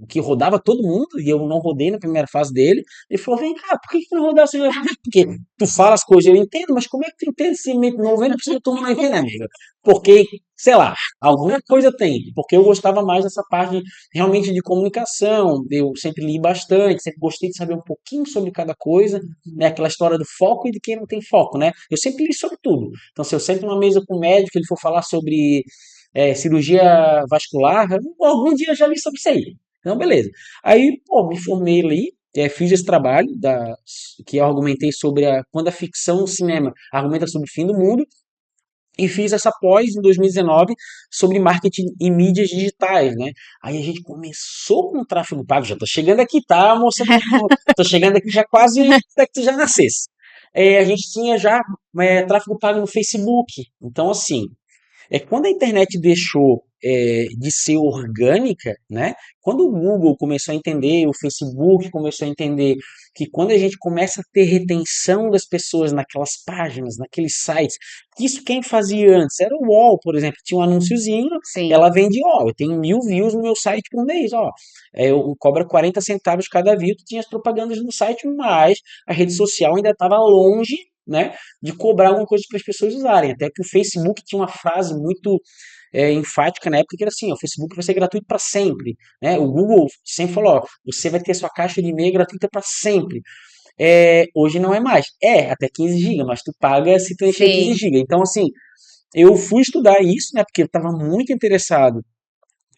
que rodava todo mundo, e eu não rodei na primeira fase dele. Ele falou: vem cá, por que tu não rodasse na primeira fase? Porque tu fala as coisas, eu entendo, mas como é que tu entende se 90% da turma não entende, amiga? Porque, sei lá, alguma coisa tem. Porque eu gostava mais dessa parte realmente de comunicação. Eu sempre li bastante, sempre gostei de saber um pouquinho sobre cada coisa, né? Aquela história do foco e de quem não tem foco, né? Eu sempre li sobre tudo. Então, se eu sento numa mesa com um médico, ele for falar sobre cirurgia vascular, algum dia eu já li sobre isso aí. Então, beleza. Aí, pô, me formei ali, fiz esse trabalho que eu argumentei sobre quando a ficção, o cinema, argumenta sobre o fim do mundo, e fiz essa pós em 2019 sobre marketing e mídias digitais, né? Aí a gente começou com o tráfego pago, já tô chegando aqui, tá, moça? Tô chegando aqui já quase até que tu já nascesse. A gente tinha já tráfego pago no Facebook. Então, assim, quando a internet deixou de ser orgânica, né? Quando o Google começou a entender, o Facebook começou a entender que quando a gente começa a ter retenção das pessoas naquelas páginas, naqueles sites, isso quem fazia antes era o UOL, por exemplo, tinha um anúnciozinho, Sim, ela vende, ó, eu tenho 1.000 views no meu site por mês, ó, eu cobro 40 centavos cada view, tu tinha as propagandas no site, mas a rede social ainda estava longe, né, de cobrar alguma coisa para as pessoas usarem. Até que o Facebook tinha uma frase muito enfática na época que era assim: ó, o Facebook vai ser gratuito para sempre. Né? O Google sempre falou: ó, você vai ter sua caixa de e-mail gratuita para sempre. Hoje não é mais. Até 15 GB, mas tu paga se tu encher 15 sim. GB. Então, assim, eu fui estudar isso, né, porque eu estava muito interessado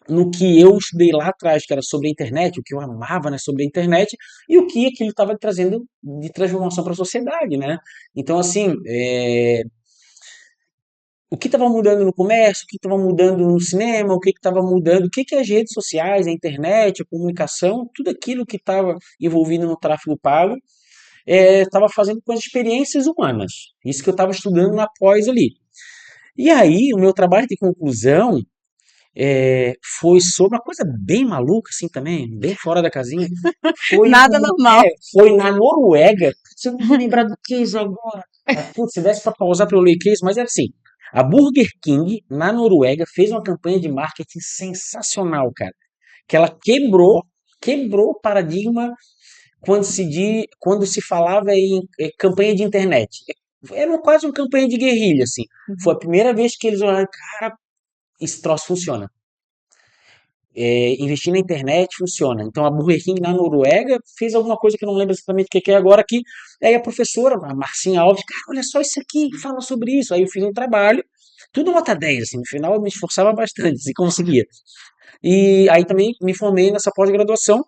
no que eu estudei lá atrás, que era sobre a internet, o que eu amava, né, sobre a internet, e o que aquilo estava trazendo de transformação para a sociedade, né? Então, assim, o que estava mudando no comércio, o que estava mudando no cinema, o que estava mudando, o que que as redes sociais, a internet, a comunicação, tudo aquilo que estava envolvido no tráfego pago, estava fazendo com as experiências humanas. Isso que eu estava estudando na pós ali. E aí, o meu trabalho de conclusão foi sobre uma coisa bem maluca, assim também, bem fora da casinha. Nada normal. Foi na Noruega. Se eu não vou lembrar do case agora. Putz, se desse para pausar para eu ler case, mas era assim. A Burger King, na Noruega, fez uma campanha de marketing sensacional, cara. Que ela quebrou o paradigma quando se falava em campanha de internet. Era quase uma campanha de guerrilha, assim. Foi Uhum. a primeira vez que eles olharam, cara, esse troço funciona. Investir na internet funciona. Então a Burger King na Noruega fez alguma coisa que eu não lembro exatamente o que é agora, que aí a professora, a Marcinha Alves, cara, olha só isso aqui, fala sobre isso. Aí eu fiz um trabalho, tudo nota 10 assim, no final eu me esforçava bastante, se conseguia. E aí também me formei nessa pós-graduação,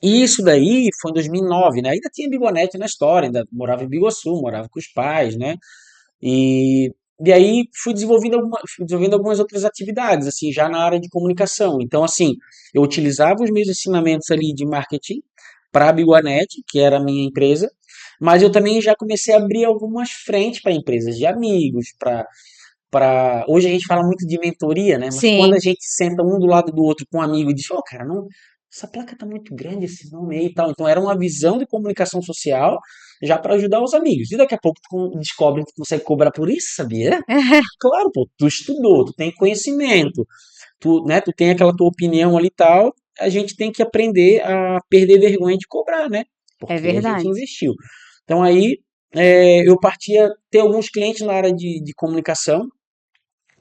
e isso daí foi em 2009, né? Ainda tinha Bigonete na história, ainda morava em Biguaçu, morava com os pais, né? E, e aí fui desenvolvendo algumas outras atividades, assim, já na área de comunicação. Então, assim, eu utilizava os meus ensinamentos ali de marketing para a Biguanet, que era a minha empresa, mas eu também já comecei a abrir algumas frentes para empresas de amigos, hoje a gente fala muito de mentoria, né? Mas quando a Sim, gente senta um do lado do outro com um amigo e diz, ô, cara, não, essa placa tá muito grande, esse nome aí e tal. Então era uma visão de comunicação social já para ajudar os amigos. E daqui a pouco tu descobre que tu consegue cobrar por isso, sabia? Claro, pô, tu estudou, tu tem conhecimento, tu, né, tu tem aquela tua opinião ali e tal. A gente tem que aprender a perder vergonha de cobrar, né? é Porque a gente verdade. investiu. Então aí eu partia ter alguns clientes na área de comunicação,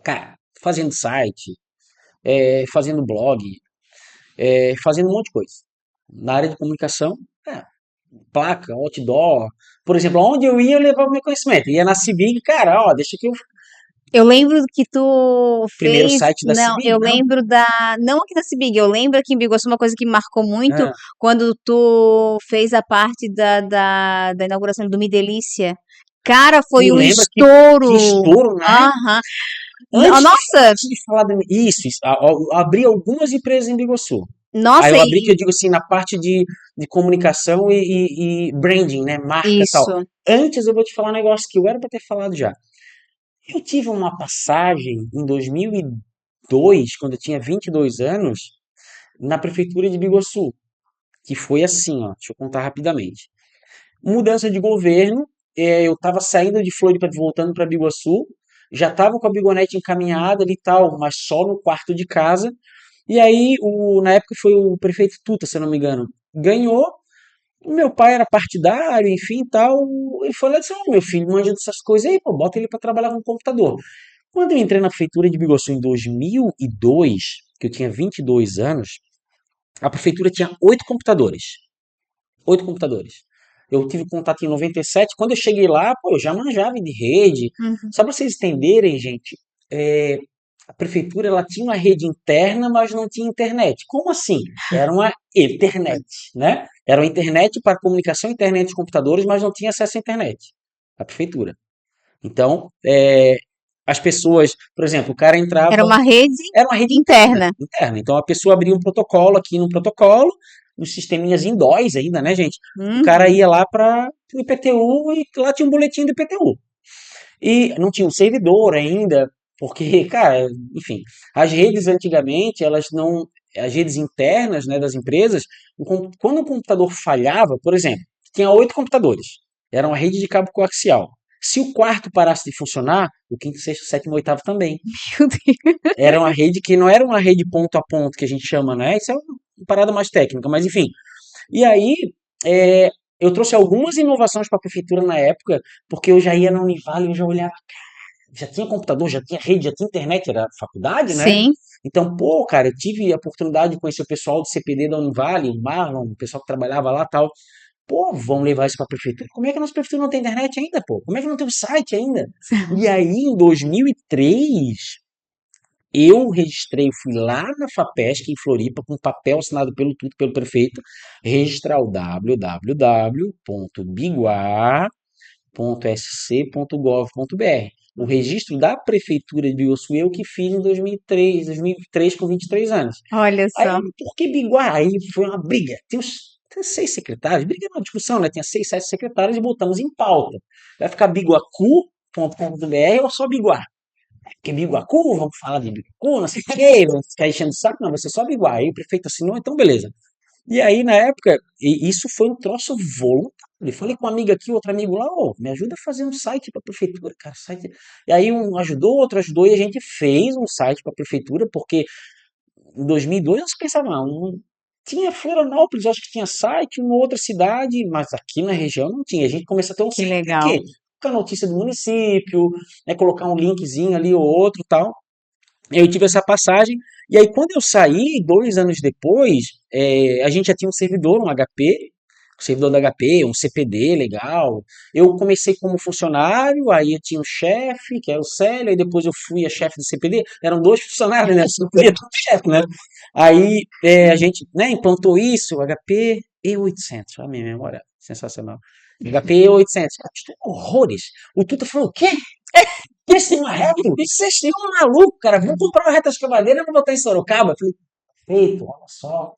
cara, fazendo site, fazendo blog, fazendo um monte de coisa. Na área de comunicação, é, placa, outdoor. Por exemplo, onde eu ia, eu levava meu conhecimento. Ia na Cibig, cara, ó, deixa que eu. Eu lembro que tu Primeiro fez, site da não, Cibig, eu não? lembro não aqui na Cibig, eu lembro aqui em Biguaçu uma coisa que me marcou muito Ah, quando tu fez a parte da inauguração do Mi Delícia. Cara, tu foi um lembra que estouro. estouro, né? Aham. Antes, Nossa, antes de falar isso, eu abri algumas empresas em Biguaçu. Aí nossa, eu abri, que eu digo assim, na parte de comunicação e branding, né? Marca e tal. isso. Antes eu vou te falar um negócio que eu era para ter falado já. Eu tive uma passagem em 2002, quando eu tinha 22 anos, na prefeitura de Biguaçu, que foi assim, ó, deixa eu contar rapidamente. Mudança de governo, eu estava saindo de Floripa, voltando para Biguaçu, já estava com a Bigonete encaminhada ali e tal, mas só no quarto de casa. E aí, na época foi o prefeito Tuta, se eu não me engano, ganhou. O meu pai era partidário, enfim, tal. Ele falou assim: "Ó, meu filho manja dessas coisas aí, pô, bota ele para trabalhar com computador." Quando eu entrei na prefeitura de Biguaçu em 2002, que eu tinha 22 anos, a prefeitura tinha 8 computadores. 8 computadores. Eu tive contato em 97. Quando eu cheguei lá, pô, eu já manjava de rede. Uhum. Só para vocês entenderem, gente, a prefeitura ela tinha uma rede interna, mas não tinha internet. Como assim? Era uma internet, né? Era uma internet para comunicação internet de computadores, mas não tinha acesso à internet. A prefeitura. Então, as pessoas, por exemplo, o cara Era entrava, uma rede era uma rede interna, interna. interna. Então a pessoa abria um protocolo aqui no protocolo, nos sisteminhas em DOS ainda, né, gente? O cara Uhum. ia lá para o IPTU e lá tinha um boletim do IPTU. E não tinha um servidor ainda, porque, cara, enfim, as redes antigamente, elas não, as redes internas, né, das empresas, quando um computador falhava, por exemplo, tinha 8 computadores, era uma rede de cabo coaxial. Se o quarto parasse de funcionar, o quinto, sexto, sétimo, oitavo também. Meu Deus. Era uma rede que não era uma rede ponto a ponto que a gente chama, né? Isso é uma parada mais técnica, mas enfim. E aí, é, eu trouxe algumas inovações para a prefeitura na época, porque eu já ia na Univale, eu já olhava, já tinha computador, já tinha rede, já tinha internet, era faculdade, né? Sim. Então, pô, cara, eu tive a oportunidade de conhecer o pessoal do CPD da Univale, o Marlon, o pessoal que trabalhava lá e tal. Pô, vamos levar isso para a prefeitura. Como é que a nossa prefeitura não tem internet ainda, pô? Como é que não tem um site ainda? E aí, em 2003, eu registrei, fui lá na FAPESC, em Floripa, com papel assinado pelo prefeito, registrar o www.biguar.sc.gov.br. O registro da prefeitura de Biguaçu eu que fiz em 2003 com 23 anos. Olha Aí, só. por que Biguar? Aí foi uma briga. Tem 6 secretários, briga é uma discussão, né? Tinha 6, 7 secretários e botamos em pauta. Vai ficar biguacu.com.br ou só Biguar? Que Biguacu, vamos falar de Biguacu, não sei o quê, vamos ficar enchendo o saco, não, vai ser só Biguar. Aí o prefeito assinou, então beleza. E aí, na época, isso foi um troço voluntário. Eu falei com uma amiga aqui, outro amigo lá, ô, me ajuda a fazer um site para a prefeitura, cara. Site. E aí um ajudou, outro ajudou, e a gente fez um site para a prefeitura, porque em 2002 nós pensávamos, tinha Florianópolis, acho que tinha site, uma outra cidade, mas aqui na região não tinha. A gente começou a ter um Que site para legal. quê? com a notícia do município, né, colocar um linkzinho ali ou outro e tal. Eu tive essa passagem, e aí quando eu saí, 2 anos depois, a gente já tinha um servidor, um HP, um servidor da HP, um CPD legal. Eu comecei como funcionário, aí eu tinha um chefe, que era o Célio, aí depois eu fui a chefe do CPD, eram 2 funcionários, né? Você não podia ter um chefe, né? Aí a gente, né, implantou isso, o HP E800, a minha memória, sensacional. HP E800, custou horrores. O Tuta falou, o quê? Esse é uma reto? Vocês estão maluco, cara. Vamos comprar uma reta escavadeira e vamos botar em Sorocaba. Eu falei, feito, olha só,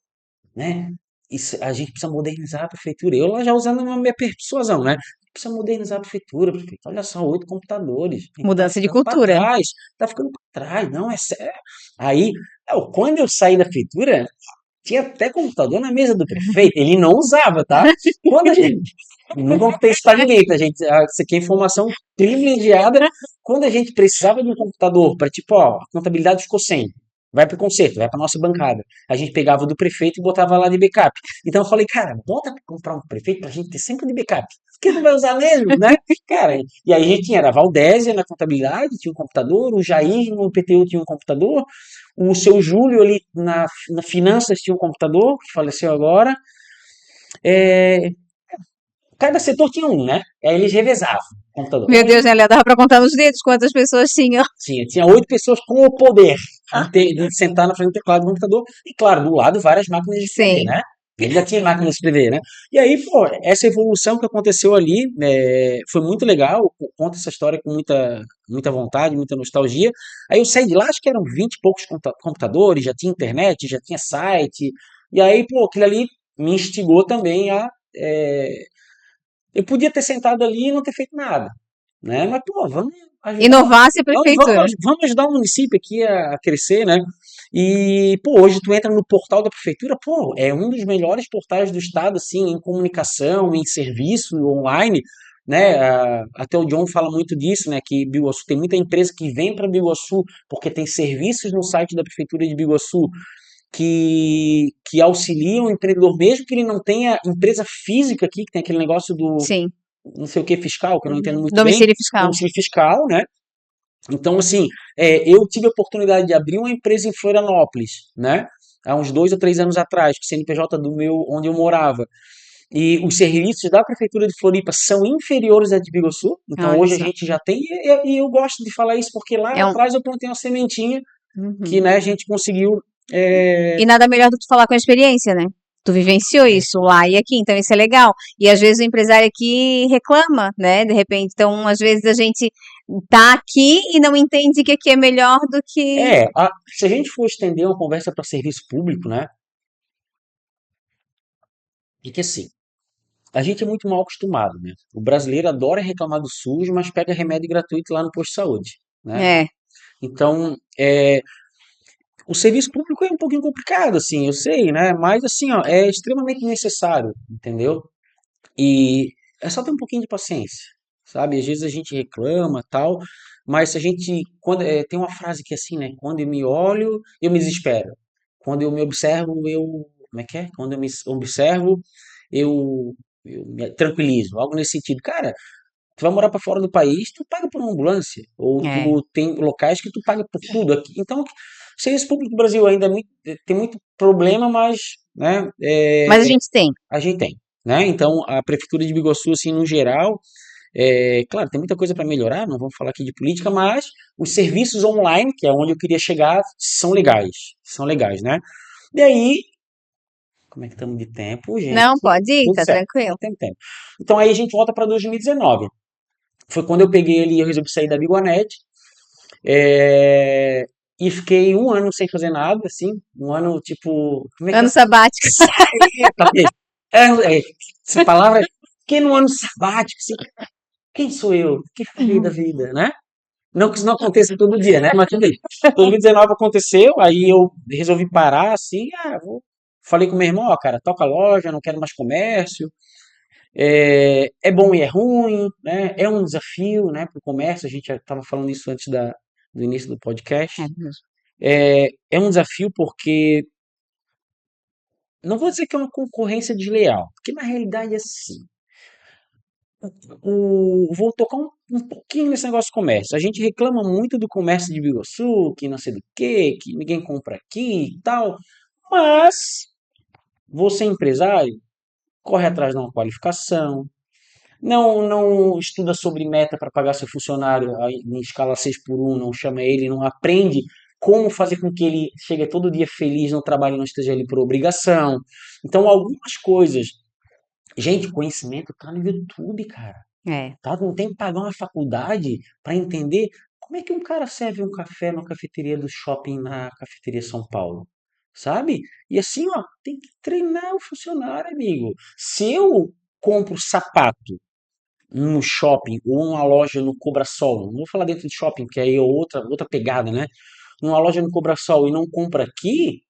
né? Isso, a gente precisa modernizar a prefeitura. Eu lá já usando a minha persuasão, né? Precisa modernizar a prefeitura, prefeito. Olha só, 8 computadores. A gente tá Mudança de ficando para cultura. trás. Tá ficando para trás. Não, é sério. Aí, quando eu saí da prefeitura, tinha até computador na mesa do prefeito. Ele não usava, tá? Quando a gente. Não contei isso pra ninguém, tá, gente? Isso aqui é informação privilegiada. Quando a gente precisava de um computador para, tipo, ó, a contabilidade ficou sem. Vai pro conserto, vai pra nossa bancada. A gente pegava do prefeito e botava lá de backup. Então eu falei, cara, bota pra comprar um prefeito pra gente ter sempre de backup. Porque não vai usar mesmo, né? Cara, e aí a gente tinha, era a Valdésia na contabilidade, tinha um computador, o Jair no PTU tinha um computador, o seu Júlio ali na finanças tinha um computador, que faleceu agora. É, cada setor tinha um, né? Aí eles revezavam o computador. Meu Deus, né, Léo? Dava pra contar nos dedos quantas pessoas tinham. Tinha 8 pessoas com o poder de sentar na frente do teclado do computador. E, claro, do lado, várias máquinas de escrever, Sim. né? Ele já tinha máquina de escrever, né? E aí, pô, essa evolução que aconteceu ali foi muito legal. Eu conto essa história com muita vontade, muita nostalgia. Aí eu saí de lá, acho que eram 20 e poucos computadores, já tinha internet, já tinha site. E aí, pô, aquilo ali me instigou também é, eu podia ter sentado ali e não ter feito nada, né? Mas, pô, vamos ajudar, Inovasse a prefeitura. vamos ajudar o município aqui a crescer, né? E, pô, hoje tu entra no portal da prefeitura, pô, é um dos melhores portais do estado, assim, em comunicação, em serviço online, né? Até o John fala muito disso, né? Que Biguaçu tem muita empresa que vem para Biguaçu porque tem serviços no site da prefeitura de Biguaçu que auxiliam o empreendedor, mesmo que ele não tenha empresa física aqui, que tem aquele negócio do Sim. não sei o que fiscal, que eu não entendo muito bem, Domicílio fiscal. domicílio fiscal, né? Então, assim, eu tive a oportunidade de abrir uma empresa em Florianópolis, né? Há uns 2 ou 3 anos atrás, que CNPJ do meu, onde eu morava. E os serviços da Prefeitura de Floripa são inferiores à de Biguaçu. Então, Olha hoje a só. gente já tem, e eu gosto de falar isso porque lá É um... atrás eu plantei uma sementinha que, Uhum. né, a gente conseguiu. é, E nada melhor do que falar com a experiência, né? Tu vivenciou isso lá e aqui, então isso é legal. E às vezes o empresário aqui reclama, né? De repente, então às vezes a gente tá aqui e não entende que aqui é melhor do que. se a gente for estender uma conversa para serviço público, né? É que assim, a gente é muito mal acostumado, né? O brasileiro adora reclamar do SUS, mas pega remédio gratuito lá no posto de saúde, né? É, Então, o serviço público é um pouquinho complicado, assim, eu sei, né? Mas, assim, ó, é extremamente necessário, entendeu? E é só ter um pouquinho de paciência, sabe? Às vezes a gente reclama, tal, mas se a gente, tem uma frase que é assim, né? Quando eu me olho, eu me desespero. Quando eu me observo, como é que é? Quando eu me observo, eu me tranquilizo, algo nesse sentido. Cara, tu vai morar para fora do país, tu paga por uma ambulância, ou é. tu tem locais que tu paga por tudo aqui. Então, o serviço público do Brasil ainda tem muito problema, mas, né, Mas a gente tem. a gente tem, né? Então, a prefeitura de Biguaçu, assim, no geral, claro, tem muita coisa para melhorar, não vamos falar aqui de política, mas os serviços online, que é onde eu queria chegar, são legais, né? E aí, como é que estamos de tempo, gente? Não, pode ir, Tudo tá certo, tranquilo. não tem tempo. Então aí a gente volta para 2019. Foi quando eu peguei ali, eu resolvi sair da Biguanet, e fiquei um ano sem fazer nada, assim, um ano tipo, como é que é? Ano sabático. Sabe? Essa palavra, fiquei num ano sabático, assim, quem sou eu? O que farei da vida, né? Não que isso não aconteça todo dia, né? Mas tudo bem. 2019 aconteceu, aí eu resolvi parar, assim, falei com meu irmão, ó, cara, toca a loja, não quero mais comércio, é bom e é ruim, né? É um desafio, né, para o comércio. A gente já estava falando isso antes do início do É podcast. mesmo. É um desafio porque não vou dizer que é uma concorrência desleal, porque na realidade é assim. Vou tocar um pouquinho nesse negócio de comércio. A gente reclama muito do comércio de Biguaçu, que não sei do que ninguém compra aqui e tal. Mas você empresário, corre atrás de uma qualificação, não estuda sobre meta para pagar seu funcionário em escala 6 por 1, não chama ele, não aprende como fazer com que ele chegue todo dia feliz no trabalho e não esteja ali por obrigação. Então, algumas coisas. Gente, conhecimento tá no YouTube, cara. É. Tá? Não tem que pagar uma faculdade para entender como é que um cara serve um café na cafeteria do shopping na cafeteria São Paulo, sabe? E assim, ó, tem que treinar o funcionário, amigo. Se eu compro sapato no shopping ou uma loja no Cobrasol, não vou falar dentro de shopping, que aí é outra pegada, né? Numa loja no Cobrasol e não compra aqui,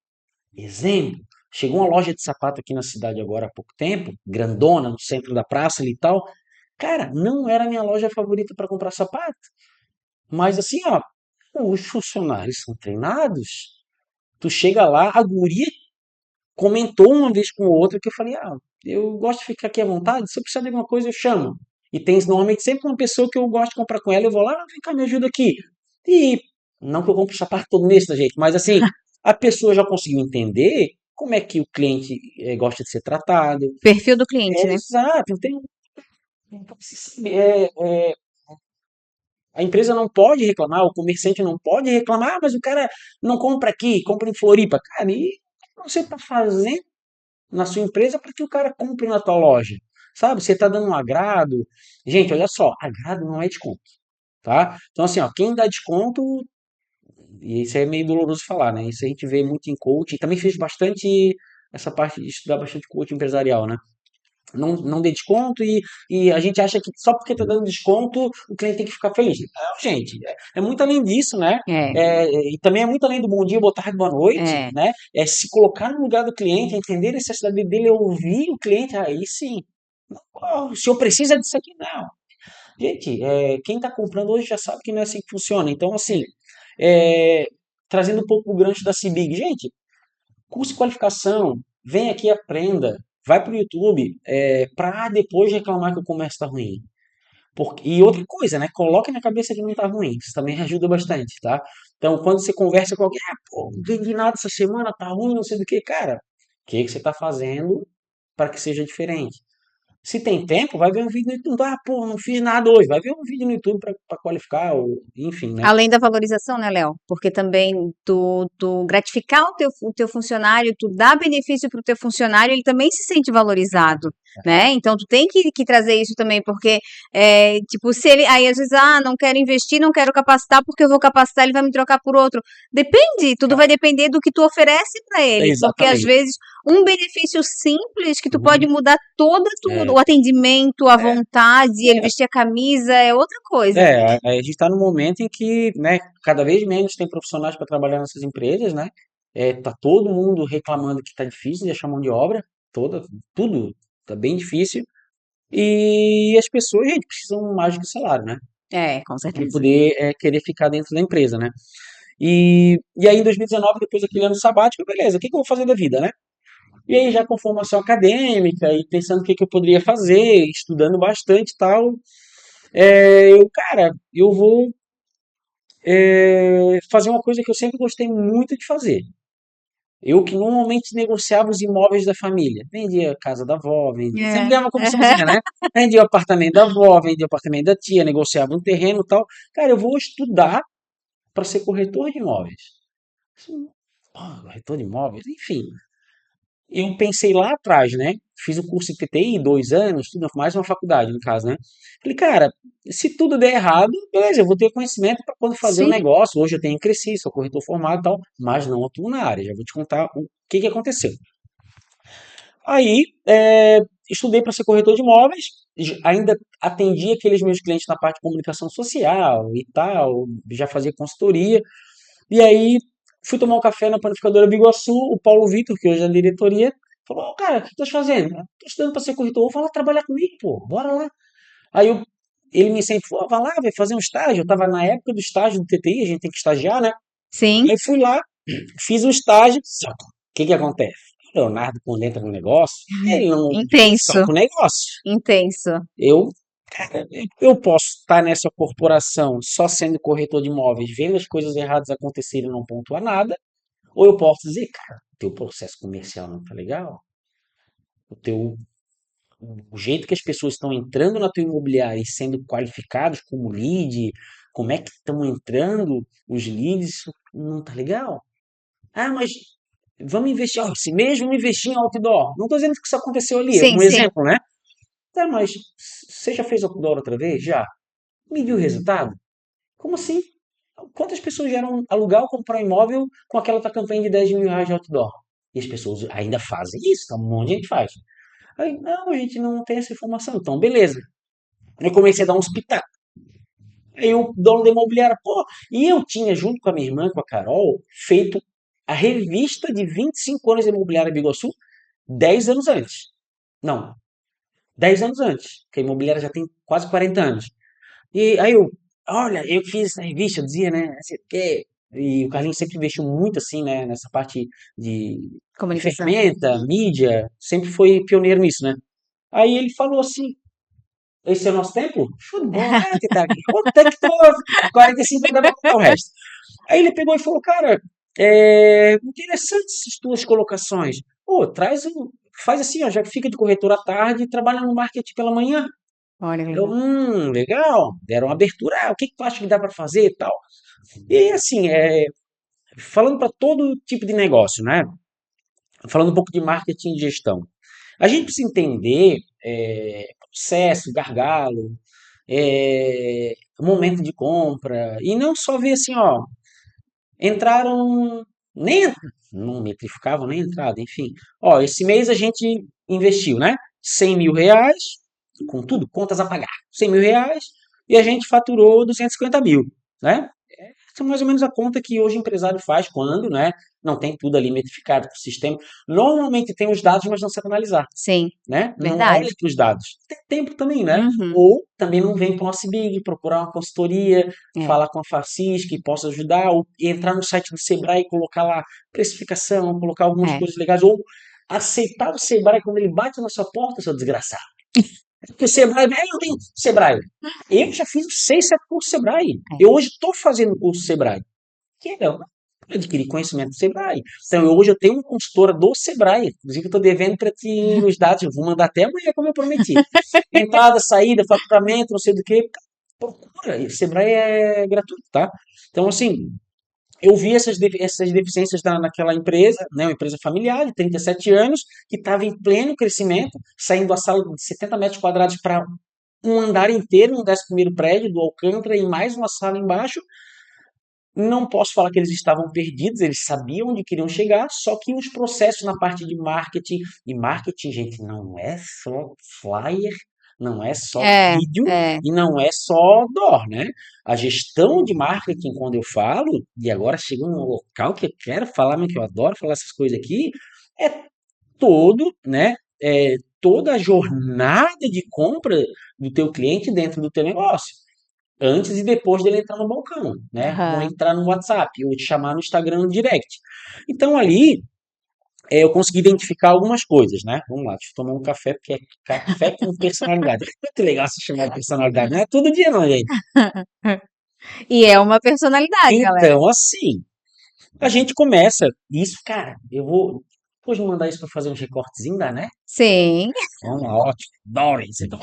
exemplo, chegou uma loja de sapato aqui na cidade agora há pouco tempo, grandona, no centro da praça ali e tal. Cara, não era a minha loja favorita para comprar sapato. Mas assim, ó, os funcionários são treinados. Tu chega lá, a guria comentou uma vez com outra que eu falei, eu gosto de ficar aqui à vontade, se eu precisar de alguma coisa eu chamo. E tem normalmente sempre uma pessoa que eu gosto de comprar com ela, eu vou lá, vem cá, me ajuda aqui. E não que eu compre sapato todo mês, tá, gente? Mas assim, a pessoa já conseguiu entender como é que o cliente gosta de ser tratado. Perfil do cliente, É né? exato, tem, a empresa não pode reclamar, o comerciante não pode reclamar, mas o cara não compra aqui, compra em Floripa. Cara, e o que você está fazendo na sua empresa para que o cara compre na tua loja? Sabe? Você está dando um agrado. Gente, olha só, agrado não é desconto, tá? Então, assim, ó, quem dá desconto, e isso é meio doloroso falar, né? Isso a gente vê muito em coach, e também fez bastante essa parte de estudar bastante coach empresarial, né? Não dê desconto e a gente acha que só porque está dando desconto o cliente tem que ficar feliz. Não, gente, é muito além disso, né? É, E também é muito além do bom dia, boa tarde, boa noite, é. né? É se colocar no lugar do cliente, entender a necessidade dele, ouvir o cliente, aí sim. O senhor precisa disso aqui? Não. Gente, quem está comprando hoje já sabe que não é assim que funciona. Então, assim, é, trazendo um pouco o gancho da CIBIG, gente, curso de qualificação, vem aqui e aprenda. Vai pro YouTube para depois reclamar que o comércio está ruim. E outra coisa, né? Coloque na cabeça que não está ruim. Isso também ajuda bastante, tá? Então, quando você conversa com alguém, pô, não vendi nada essa semana, tá ruim, não sei do que, cara. O que você está fazendo para que seja diferente? Se tem tempo, vai ver um vídeo no YouTube. Pô, não fiz nada hoje. Vai ver um vídeo no YouTube para qualificar, ou, enfim, né? Além da valorização, né, Léo? Porque também tu gratificar o teu funcionário, tu dar benefício para o teu funcionário, ele também se sente valorizado, né? Então tu tem que trazer isso também, porque tipo, se ele aí às vezes, não quero investir, não quero capacitar, porque eu vou capacitar, ele vai me trocar por outro. Depende, tudo vai depender do que tu oferece para ele, porque às Exatamente. vezes um benefício simples que tu pode Uhum. mudar tudo, É, o atendimento, a é, vontade, ele é. vestir a camisa, é outra coisa. A gente está num momento em que, né, cada vez menos tem profissionais para trabalhar nessas empresas, né? Tá todo mundo reclamando que está difícil de achar mão de obra, tudo tá bem difícil. E as pessoas, gente, precisam mais do que salário, né? É, com Para certeza. poder querer ficar dentro da empresa, né? E aí, em 2019, depois daquele ano sabático, beleza, o que que eu vou fazer da vida, né? E aí, já com formação acadêmica e pensando o que que eu poderia fazer, estudando bastante e tal, cara, eu vou fazer uma coisa que eu sempre gostei muito de fazer. Eu que normalmente negociava os imóveis da família. Vendia a casa da avó, sempre É. ganhava uma comissãozinha, né? Vendia o apartamento da avó, vendia o apartamento da tia, negociava um terreno e tal. Cara, eu vou estudar para ser corretor de imóveis. Corretor de imóveis, enfim. Eu pensei lá atrás, né? Fiz o curso de TTI, 2 anos, tudo mais uma faculdade, no caso, né? Falei, cara, se tudo der errado, beleza, eu vou ter conhecimento para quando fazer o Sim, negócio. Hoje eu tenho crescido, sou corretor formado e tal, mas não atuo na área. Já vou te contar o que que aconteceu. Aí, estudei para ser corretor de imóveis, ainda atendi aqueles meus clientes na parte de comunicação social e tal, já fazia consultoria. E aí, fui tomar um café na panificadora Biguaçu, o Paulo Vitor, que hoje é da diretoria, falou, cara, o que tu estás fazendo? Tô estudando para ser corretor, vou lá trabalhar comigo, pô, bora lá. Aí ele me incentivou, vai lá, vai fazer um estágio. Eu estava na época do estágio do TTI, a gente tem que estagiar, né? sim, Aí fui lá, fiz o estágio, só que o que que acontece? O Leonardo, quando entra no negócio, ele não só intenso, com o negócio. intenso. Eu Eu posso estar nessa corporação só sendo corretor de imóveis, vendo as coisas erradas acontecerem e não pontuar nada, ou eu posso dizer, cara, teu processo comercial não tá legal, o teu o jeito que as pessoas estão entrando na tua imobiliária e sendo qualificados como lead, como é que estão entrando os leads, isso não tá legal. Ah, mas vamos investir, ó, se mesmo investir em outdoor. Não estou dizendo que isso aconteceu ali, é Sim, um sim. exemplo, né? Tá, mas você já fez outdoor outra vez? Já. Mediu o resultado? Como assim? Quantas pessoas geram alugar ou comprar um imóvel com aquela tua campanha de 10 mil reais de outdoor? E as pessoas ainda fazem isso, tá? Um monte de gente faz. Aí, não, a gente não tem essa informação. Então, beleza. Eu comecei a dar uns pitacos. Aí o dono da imobiliária, pô, e eu tinha, junto com a minha irmã, com a Carol, feito a revista de 25 anos da imobiliária Biguaçu 10 anos antes. Não, 10 anos antes, que a imobiliária já tem quase 40 anos. E aí eu, olha, eu fiz essa revista, eu dizia, né, assim, que e o Carlinhos sempre investiu muito assim, né, nessa parte de Comunicação. ferramenta, mídia, sempre foi pioneiro nisso, né? Aí ele falou assim, esse é o nosso tempo? Show de bola, é, que tá aqui. Quanto é que tô? 45 ainda vai contar o resto. Aí ele pegou e falou, cara, interessante essas tuas colocações. Pô, faz assim, ó, já que fica de corretor à tarde e trabalha no marketing pela manhã. Olha que Eu, legal. legal. Deram uma abertura, o que que tu acha que dá para fazer e tal. E assim, falando para todo tipo de negócio, né? Falando um pouco de marketing e gestão. A gente precisa entender processo, gargalo, momento de compra, e não só ver assim, ó, entraram, nem, não metrificavam nem entrada, enfim. Ó, esse mês a gente investiu, né? 100 mil reais, com tudo, contas a pagar, 100 mil reais, e a gente faturou 250 mil, né? Essa é mais ou menos a conta que hoje o empresário faz quando, né? Não tem tudo ali metrificado para o sistema. Normalmente tem os dados, mas não sabe analisar, Sim, né? Não olha verdade. aqui os dados. Tem tempo também, né? Uhum. Ou também não vem para uma CIBIG, procurar uma consultoria, É, falar com a Facis que possa ajudar, ou entrar no site do Sebrae e colocar lá precificação, colocar algumas é. coisas legais, ou aceitar o Sebrae quando ele bate na sua porta, seu desgraçado. Porque o Sebrae, eu tenho Sebrae. Eu já fiz os 6, 7 cursos Sebrae. É. Eu hoje estou fazendo curso Sebrae. Que é adquirir conhecimento do Sebrae. Então, hoje eu tenho uma consultora do Sebrae. Inclusive, eu estou devendo para ti os dados. Eu vou mandar até amanhã, como eu prometi. Entrada, saída, faturamento, não sei do que. Procura. E o Sebrae é gratuito, tá? Então, assim, eu vi essas deficiências naquela empresa, né, uma empresa familiar de 37 anos, que estava em pleno crescimento, saindo da sala de 70 metros quadrados para um andar inteiro no 11º prédio do Alcântara e mais uma sala embaixo. Não posso falar que eles estavam perdidos, eles sabiam onde queriam chegar, só que os processos na parte de marketing, e marketing, gente, não é só flyer, não é só É, vídeo é. e não é só door, né? A gestão de marketing, quando eu falo, e agora chegou num local que eu quero falar, mas que eu adoro falar essas coisas aqui, é todo, né? Toda a jornada de compra do teu cliente dentro do teu negócio antes e depois dele entrar no balcão, né? Ou Aham. entrar no WhatsApp, ou te chamar no Instagram no direct. Então ali eu consegui identificar algumas coisas, né? Vamos lá, deixa eu tomar um café, porque é café com personalidade. É muito legal se chamar de personalidade, não é todo dia não, gente. E é uma personalidade, galera. Então, assim, a gente começa, isso, cara, eu vou depois de mandar isso para fazer uns recortezinhos, dá, né? Sim, Vamos lá, ótimo, adoro isso. Então,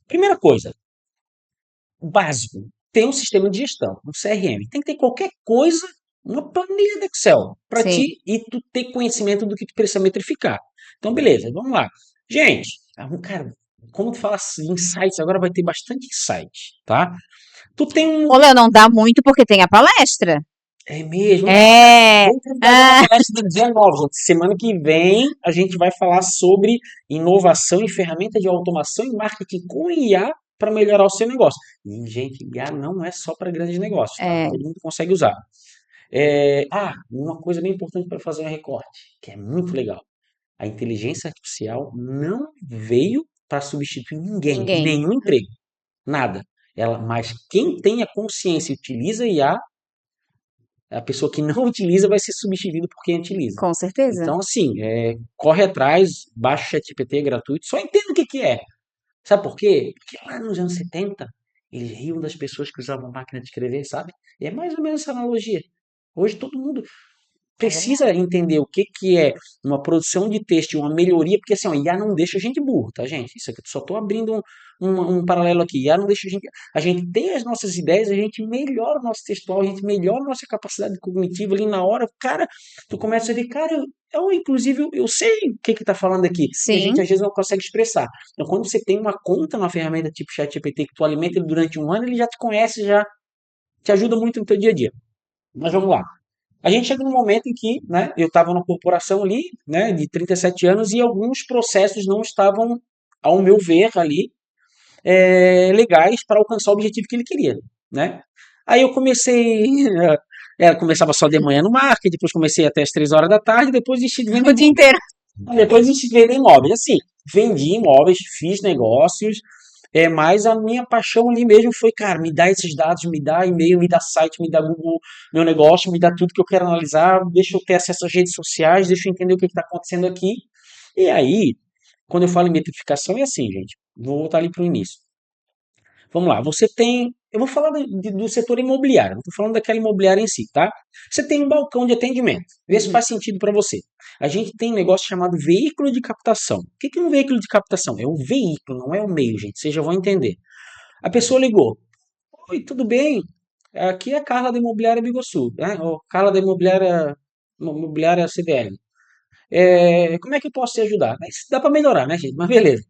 primeira coisa, básico, ter um sistema de gestão, um CRM. Tem que ter qualquer coisa, uma planilha de Excel, para sim. ti e tu ter conhecimento do que tu precisa metrificar. Então, beleza, vamos lá. Gente, cara, como tu fala assim, insights, agora vai ter bastante insight, tá? Tu tem Ô, um. Léo, não dá muito porque tem a palestra. É mesmo? É. Vamos fazer uma Ah, palestra do 19, gente. Semana que vem a gente vai falar sobre inovação em ferramenta de automação e marketing com IA para melhorar o seu negócio. E, gente, IA não é só para grandes negócios, tá? é. Todo mundo consegue usar. Uma coisa bem importante para fazer um recorte, que é muito legal. A inteligência artificial não veio para substituir ninguém, Ninguém. nenhum emprego, nada. Mas quem tem a consciência e utiliza IA, a pessoa que não utiliza vai ser substituída por quem utiliza. Com certeza. Então, assim, corre atrás, baixa o ChatGPT, é gratuito, só entenda o que que é. Sabe por quê? Porque lá nos anos 70, eles riam das pessoas que usavam máquina de escrever, sabe? E é mais ou menos essa analogia. Hoje todo mundo É verdade. precisa entender o que, que é uma produção de texto e uma melhoria, porque assim, ó, IA não deixa a gente burro, tá, gente? Isso aqui, eu só estou abrindo um paralelo aqui. IA não deixa a gente. A gente tem as nossas ideias, a gente melhora o nosso textual, a gente melhora a nossa capacidade cognitiva ali na hora. Cara, tu começa a ver, cara, inclusive, eu sei o que que tá falando aqui, e a gente Sim. às vezes não consegue expressar. Então, quando você tem uma conta na ferramenta tipo ChatGPT que tu alimenta ele durante um ano, ele já te conhece, já te ajuda muito no teu dia a dia. Mas vamos lá. A gente chega num momento em que, né, eu estava numa corporação ali, né, de 37 anos e alguns processos não estavam, ao meu ver, ali, legais para alcançar o objetivo que ele queria, né? Aí eu comecei, começava só de manhã no marketing, depois comecei até as 3 horas da tarde, depois desisti de vender O dia inteiro. depois a gente vende imóveis. Assim, vendi imóveis, fiz negócios, mas a minha paixão ali mesmo foi, cara, me dá esses dados, me dá e-mail, me dá site, me dá Google, meu negócio, me dá tudo que eu quero analisar, deixa eu ter acesso às redes sociais, deixa eu entender o que está acontecendo aqui. E aí, quando eu falo em metrificação, é assim, gente. Vou voltar ali para o início. Vamos lá, você tem. Eu vou falar do setor imobiliário, não estou falando daquela imobiliária em si, tá? Você tem um balcão de atendimento. Vê se Uhum. faz sentido para você. A gente tem um negócio chamado veículo de captação. O que é um veículo de captação? É um veículo, não é o meio, gente. Vocês já vão entender. A pessoa ligou. Oi, tudo bem? Aqui é a Carla da Imobiliária Biguaçu, né? Ou Carla da Imobiliária CDL. Como é que eu posso te ajudar? Isso dá para melhorar, né, gente? Mas beleza.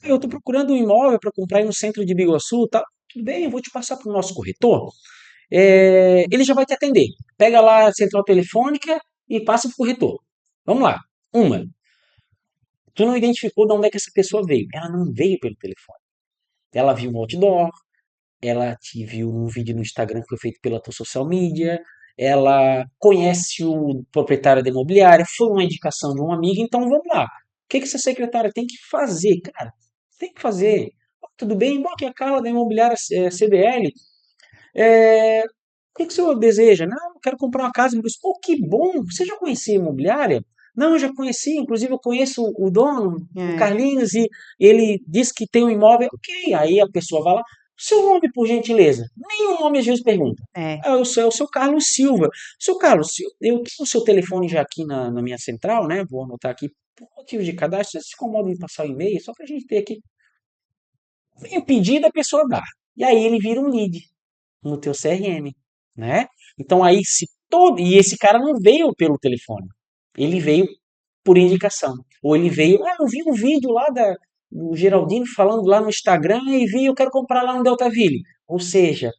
Eu estou procurando um imóvel para comprar aí no centro de Biguaçu, tá? Tudo bem, eu vou te passar para o nosso corretor. Ele já vai te atender. Pega lá a central telefônica e passa para o corretor. Vamos lá. Uma, tu não identificou de onde é que essa pessoa veio. Ela não veio pelo telefone. Ela viu um outdoor, ela te viu um vídeo no Instagram que foi feito pela tua social media, ela conhece o proprietário da imobiliária, foi uma indicação de um amigo, então vamos lá. O que que essa secretária tem que fazer, cara? Tem que fazer. Tudo bem? Bom, aqui é a Carla da imobiliária CDL. O que que o senhor deseja? Não, eu quero comprar uma casa. Ele disse, pô, que bom! Você já conhecia a imobiliária? Não, eu já conheci, inclusive eu conheço o dono, o É, Carlinhos, e ele disse que tem um imóvel. Ok, aí a pessoa vai lá. Seu nome, por gentileza? Nenhum nome às vezes pergunta. é. É o seu Carlos Silva. Seu Carlos, eu tenho o seu telefone já aqui na minha central, né? Vou anotar aqui por motivo de cadastro. Você se incomoda em passar o e-mail, só para a gente ter aqui. Vem o pedido, a pessoa dá. E aí ele vira um lead no teu CRM, né? Então aí se todo e esse cara não veio pelo telefone, ele veio por indicação, ou ele veio, eu vi um vídeo lá do Geraldino falando lá no Instagram e vi, eu quero comprar lá no Deltaville. Ou seja,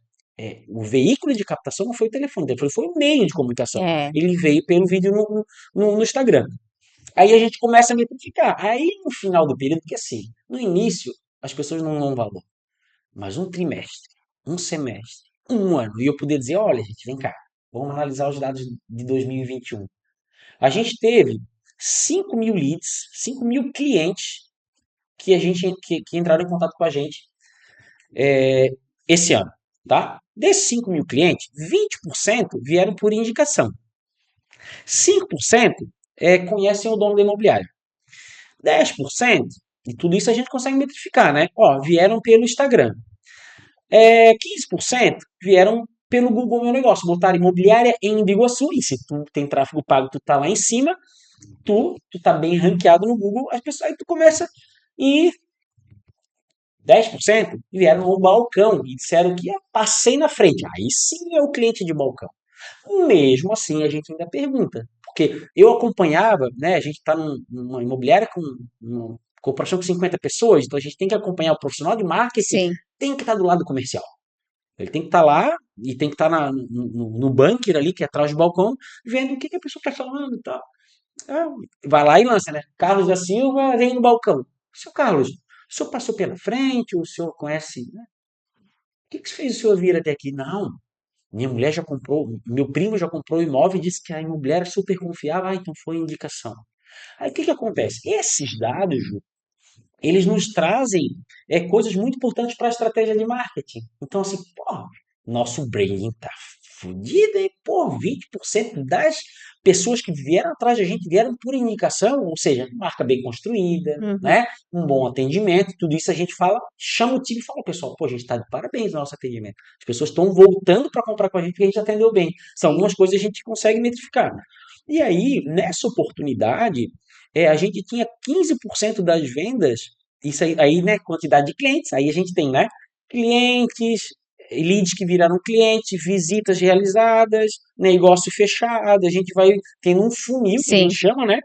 o veículo de captação não foi o telefone, foi o meio de comunicação. É. Ele veio pelo vídeo no Instagram. Aí a gente começa a metrificar. Aí no final do período, porque assim, no início as pessoas não dão valor. Mas um trimestre, um semestre, um ano, e eu poder dizer, olha, gente, vem cá, vamos analisar os dados de 2021. A gente teve 5 mil leads, 5 mil clientes que entraram em contato com a gente esse ano, tá? Desses 5 mil clientes, 20% vieram por indicação. 5% conhecem o dono da imobiliária. 10%, e tudo isso a gente consegue metrificar, né? Ó, vieram pelo Instagram. 15% vieram pelo Google Meu Negócio. Botaram imobiliária em Biguaçu. E se tu tem tráfego pago, tu tá lá em cima, tu tá bem ranqueado no Google, as pessoas aí tu começa e 10% vieram no balcão e disseram que passei na frente. Aí sim é o cliente de balcão. Mesmo assim, a gente ainda pergunta. Porque eu acompanhava, né? A gente está numa imobiliária com uma corporação com 50 pessoas, então a gente tem que acompanhar o profissional de marketing, Sim. tem que estar do lado comercial. Ele tem que estar lá e tem que estar no bunker ali, que é atrás do balcão, vendo o que, que a pessoa está falando e tal. Ah, vai lá e lança, né? Carlos da Silva vem no balcão. Seu Carlos, o senhor passou pela frente, o senhor conhece, né? O que, que fez o senhor vir até aqui? Não, minha mulher já comprou, meu primo já comprou o imóvel e disse que a imobiliária é super confiável, então foi indicação. Aí o que, que acontece? Esses dados, Ju, eles nos trazem coisas muito importantes para a estratégia de marketing. Então, assim, pô, nosso branding tá fodido, hein? Pô, 20% das pessoas que vieram atrás da gente vieram por indicação, ou seja, marca bem construída, Uhum. né? Um bom atendimento, tudo isso a gente fala, chama o time e fala, pessoal, pô, a gente está de parabéns no nosso atendimento. As pessoas estão voltando para comprar com a gente porque a gente atendeu bem. Então, Sim. algumas coisas a gente consegue metrificar. E aí, nessa oportunidade, a gente tinha 15% das vendas, isso aí, né, quantidade de clientes, aí a gente tem, né, clientes, leads que viraram clientes, visitas realizadas, negócio fechado, a gente vai tendo um funil que a gente Sim. chama, né?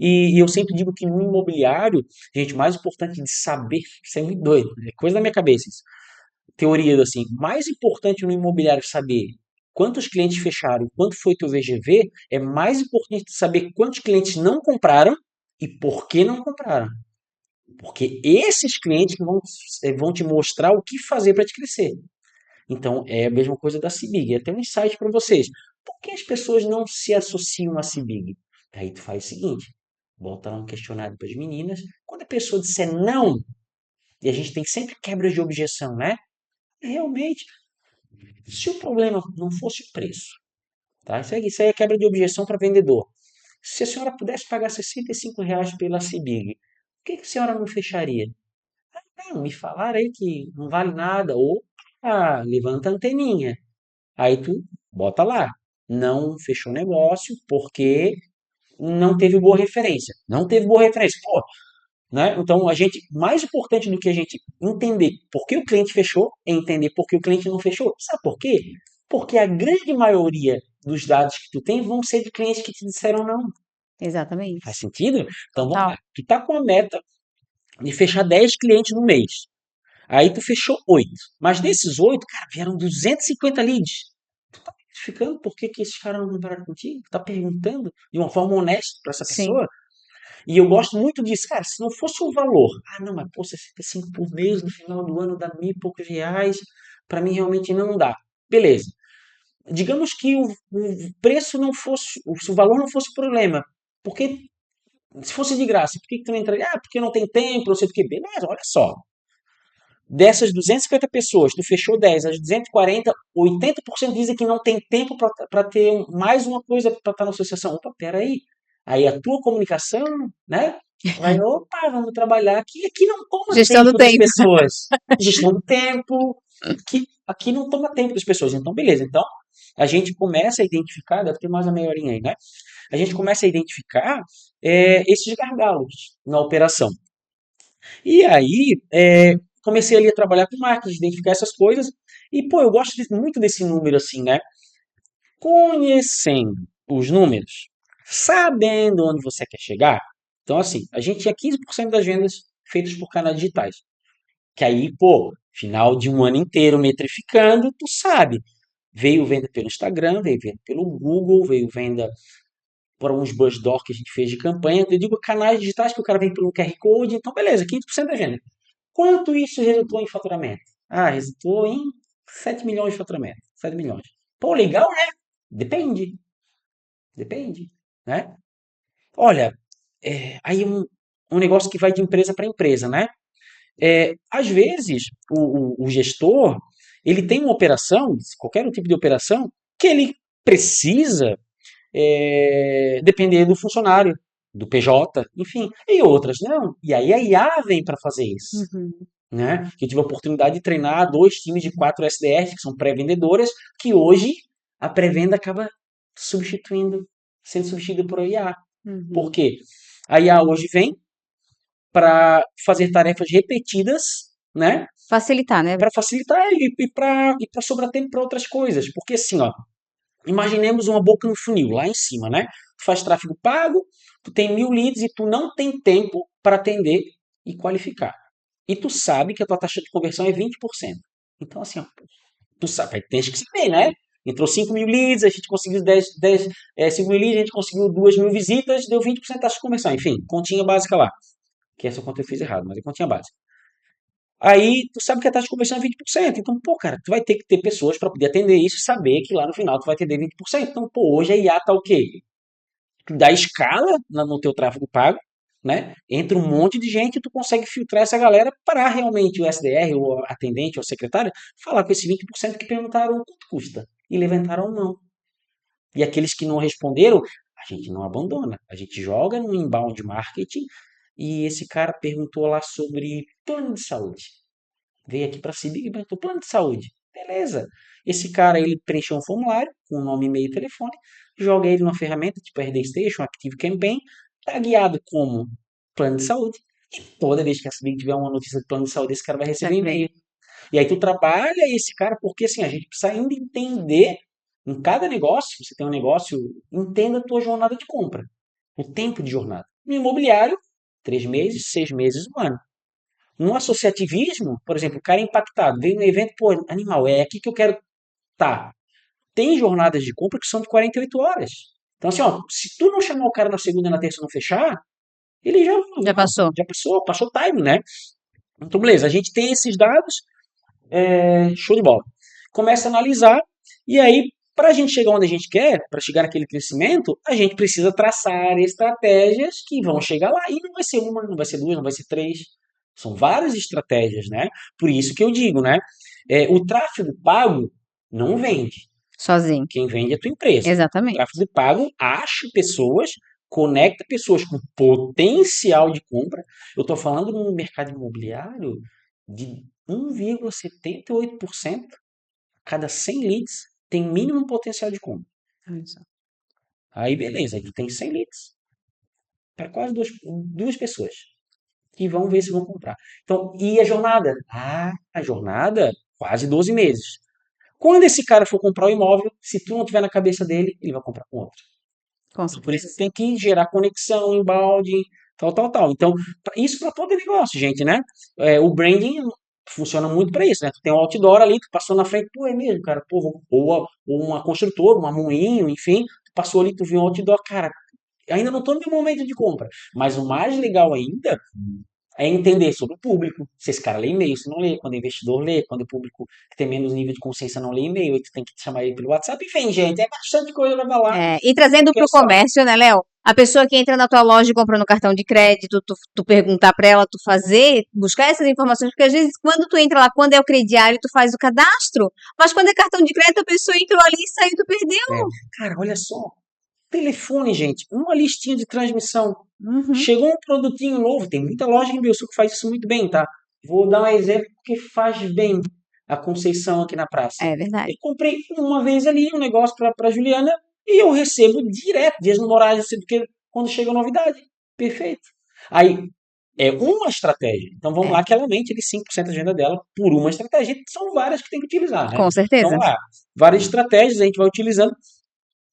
E eu sempre digo que no imobiliário, gente, mais importante de saber, isso é muito doido, é coisa da minha cabeça isso. Teoria assim, mais importante no imobiliário saber quantos clientes fecharam, quanto foi teu VGV, é mais importante saber quantos clientes não compraram e por que não compraram. Porque esses clientes que vão te mostrar o que fazer para te crescer. Então, é a mesma coisa da Cibig. Até um insight para vocês. Por que as pessoas não se associam à Cibig? Aí tu faz o seguinte, bota lá um questionário para as meninas. Quando a pessoa disser não, e a gente tem sempre quebra de objeção, né? Realmente, se o problema não fosse o preço, tá? Isso aí é quebra de objeção para vendedor. Se a senhora pudesse pagar R$ 65 pela Cibig, por que a senhora não fecharia? Não, me falaram aí que não vale nada. Ou, levanta a anteninha. Aí tu bota lá. Não fechou negócio porque não teve boa referência. Não teve boa referência. Pô, né? Então, mais importante do que a gente entender por que o cliente fechou, é entender por que o cliente não fechou. Sabe por quê? Porque a grande maioria dos dados que tu tem vão ser de clientes que te disseram não. Exatamente. Faz sentido? Então, vamos Total. lá. Tu tá com a meta de fechar 10 clientes no mês. Aí tu fechou 8. Mas desses 8, cara, vieram 250 leads. Tu tá identificando por que, que esses caras não compraram contigo? Tu tá perguntando de uma forma honesta para essa Sim. pessoa? E eu gosto muito disso, cara. Se não fosse o valor, não, mas pô, 65 por mês no final do ano dá R$ 1.000 e poucos. Para mim realmente não dá. Beleza. Digamos que o preço não fosse, se o valor não fosse o problema. Porque se fosse de graça, por que, que tu não entraria? Porque não tem tempo, não sei do que. Beleza, olha só. Dessas 250 pessoas, tu fechou 10, as 240, 80% dizem que não tem tempo para ter mais uma coisa para estar na associação. Opa, peraí. Aí a tua comunicação, né? Vai, opa, vamos trabalhar aqui. Aqui não toma Gestão do tempo das tempo. pessoas. Gestão do tempo. Aqui não toma tempo das pessoas. Então, beleza. Então, a gente começa a identificar, deve ter mais uma meia horinha aí, né? A gente começa a identificar esses gargalos na operação. E aí, comecei ali a trabalhar com marketing, identificar essas coisas. E, pô, eu gosto muito desse número, assim, né? Conhecendo os números, sabendo onde você quer chegar. Então, assim, a gente tinha 15% das vendas feitas por canais digitais. Que aí, pô, final de um ano inteiro metrificando, tu sabe. Veio venda pelo Instagram, veio venda pelo Google, veio venda por uns BuzzDoc que a gente fez de campanha. Eu digo canais digitais que o cara vem pelo QR Code, então beleza, 15% da venda. Quanto isso resultou em faturamento? Resultou em 7 milhões de faturamento. 7 milhões. Pô, legal, né? Depende. Depende, né? Olha, aí um negócio que vai de empresa para empresa, né? Às vezes, o gestor, ele tem uma operação, qualquer tipo de operação, que ele precisa depender do funcionário, do PJ, enfim, e outras não. E aí a IA vem para fazer isso. Uhum. Né? Que eu tive a oportunidade de treinar 2 times de 4 SDRs, que são pré-vendedoras, que hoje a pré-venda acaba sendo substituída por IA. Por Uhum. quê? A IA hoje vem para fazer tarefas repetidas, né? Facilitar, né? Para facilitar e para sobrar tempo para outras coisas. Porque assim, ó, imaginemos uma boca no funil, lá em cima, né? Tu faz tráfego pago, tu tem 1.000 leads e tu não tem tempo para atender e qualificar. E tu sabe que a tua taxa de conversão é 20%. Então, assim, ó, tu sabe, tens que saber, né? Entrou 5.000 leads, a gente conseguiu 5.000 leads, a gente conseguiu 2.000 visitas, deu 20% de taxa de conversão. Enfim, continha básica lá. Que essa conta eu fiz errado, mas é continha básica. Aí, tu sabe que a taxa de conversão é 20%. Então, pô, cara, tu vai ter que ter pessoas para poder atender isso e saber que lá no final tu vai atender 20%. Então, pô, hoje a IA tá o quê? Tu dá escala no teu tráfego pago, né? Entra um monte de gente e tu consegue filtrar essa galera para realmente o SDR, ou o atendente, ou a secretária, falar com esse 20% que perguntaram quanto custa. e levantaram a mão. E aqueles que não responderam, a gente não abandona. A gente joga no inbound marketing e esse cara perguntou lá sobre plano de saúde. Veio aqui para a CIBIG e perguntou plano de saúde. Beleza. Esse cara, ele preencheu um formulário com nome, e-mail e telefone, joga ele numa ferramenta tipo RD Station, Active Campaign, tagueado como plano de saúde. E toda vez que a CIBIG tiver uma notícia de plano de saúde, esse cara vai Já receber vem. e-mail. E aí tu trabalha esse cara, porque assim, a gente precisa ainda entender, em cada negócio, você tem um negócio, entenda a tua jornada de compra, o tempo de jornada. No imobiliário, 3 meses, 6 meses, um ano. No associativismo, por exemplo, o cara é impactado, veio no evento, pô, animal, é aqui que eu quero estar. Tem jornadas de compra que são de 48 horas. Então assim, ó, se tu não chamar o cara na segunda e na terça e não fechar, ele já, Já passou. já passou o time, né? Então, beleza, a gente tem esses dados, show de bola. Começa a analisar, e aí, para a gente chegar onde a gente quer, para chegar naquele crescimento, a gente precisa traçar estratégias que vão chegar lá. E não vai ser uma, não vai ser duas, não vai ser três. São várias estratégias, né? Por isso que eu digo, né? O tráfego pago não vende. Sozinho. Quem vende é a tua empresa. O Exatamente. tráfego pago acha pessoas, conecta pessoas com potencial de compra. Eu estou falando no mercado imobiliário de 1,78%. Cada 100 leads tem mínimo potencial de compra. Olha só. Aí beleza, aí tu tem 100 leads para quase duas pessoas que vão ver se vão comprar. Então, e a jornada? A jornada, quase 12 meses. Quando esse cara for comprar o imóvel, se tu não tiver na cabeça dele, ele vai comprar com outro. Com Então, por isso certeza. que tem que gerar conexão, embalde, tal, tal, tal. Então, isso para todo negócio, gente, né? O branding funciona muito para isso, né? Tu tem um outdoor ali, tu passou na frente, pô, é mesmo, cara, pô, ou uma construtora, uma moinho, enfim, tu passou ali, tu viu um outdoor, cara, ainda não estou no meu momento de compra. Mas o mais legal ainda é entender sobre o público. Se esse cara lê e-mail, se não lê, quando o investidor lê, quando o público que tem menos nível de consciência não lê e-mail, aí tu tem que chamar ele pelo WhatsApp. Enfim, gente, é bastante coisa pra falar. E trazendo Que para é o só. comércio, né, Léo? A pessoa que entra na tua loja e compra no cartão de crédito, tu perguntar para ela, tu fazer, buscar essas informações, porque às vezes quando tu entra lá, quando é o crediário, tu faz o cadastro, mas quando é cartão de crédito, a pessoa entrou ali e saiu, tu É. perdeu. Cara, olha só. Telefone, gente, uma listinha de transmissão. Uhum. Chegou um produtinho novo, tem muita loja em Belsul que faz isso muito bem, tá? Vou dar um exemplo que faz bem a Conceição aqui na praça. É verdade. Eu comprei uma vez ali um negócio para Juliana e eu recebo direto, dias no horário, não sei do que, quando chega a novidade. Perfeito. Aí, é uma estratégia. Então vamos É, lá que ela mente ali 5% da agenda dela por uma estratégia. São várias que tem que utilizar, né? com Então certeza. vamos lá. Várias estratégias a gente vai utilizando.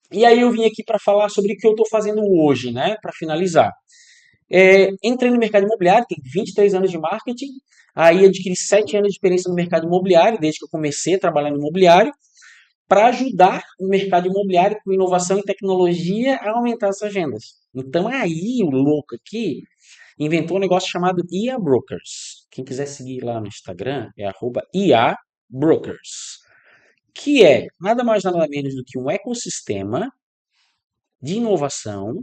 E aí eu vim aqui para falar sobre o que eu estou fazendo hoje, né? Para finalizar. Entrei no mercado imobiliário, tenho 23 anos de marketing, aí adquiri 7 anos de experiência no mercado imobiliário, desde que eu comecei a trabalhar no imobiliário, para ajudar o mercado imobiliário com inovação e tecnologia a aumentar as agendas. Então aí o louco aqui inventou um negócio chamado IA Brokers. Quem quiser seguir lá no Instagram é @IA Brokers, que é nada mais nada menos do que um ecossistema de inovação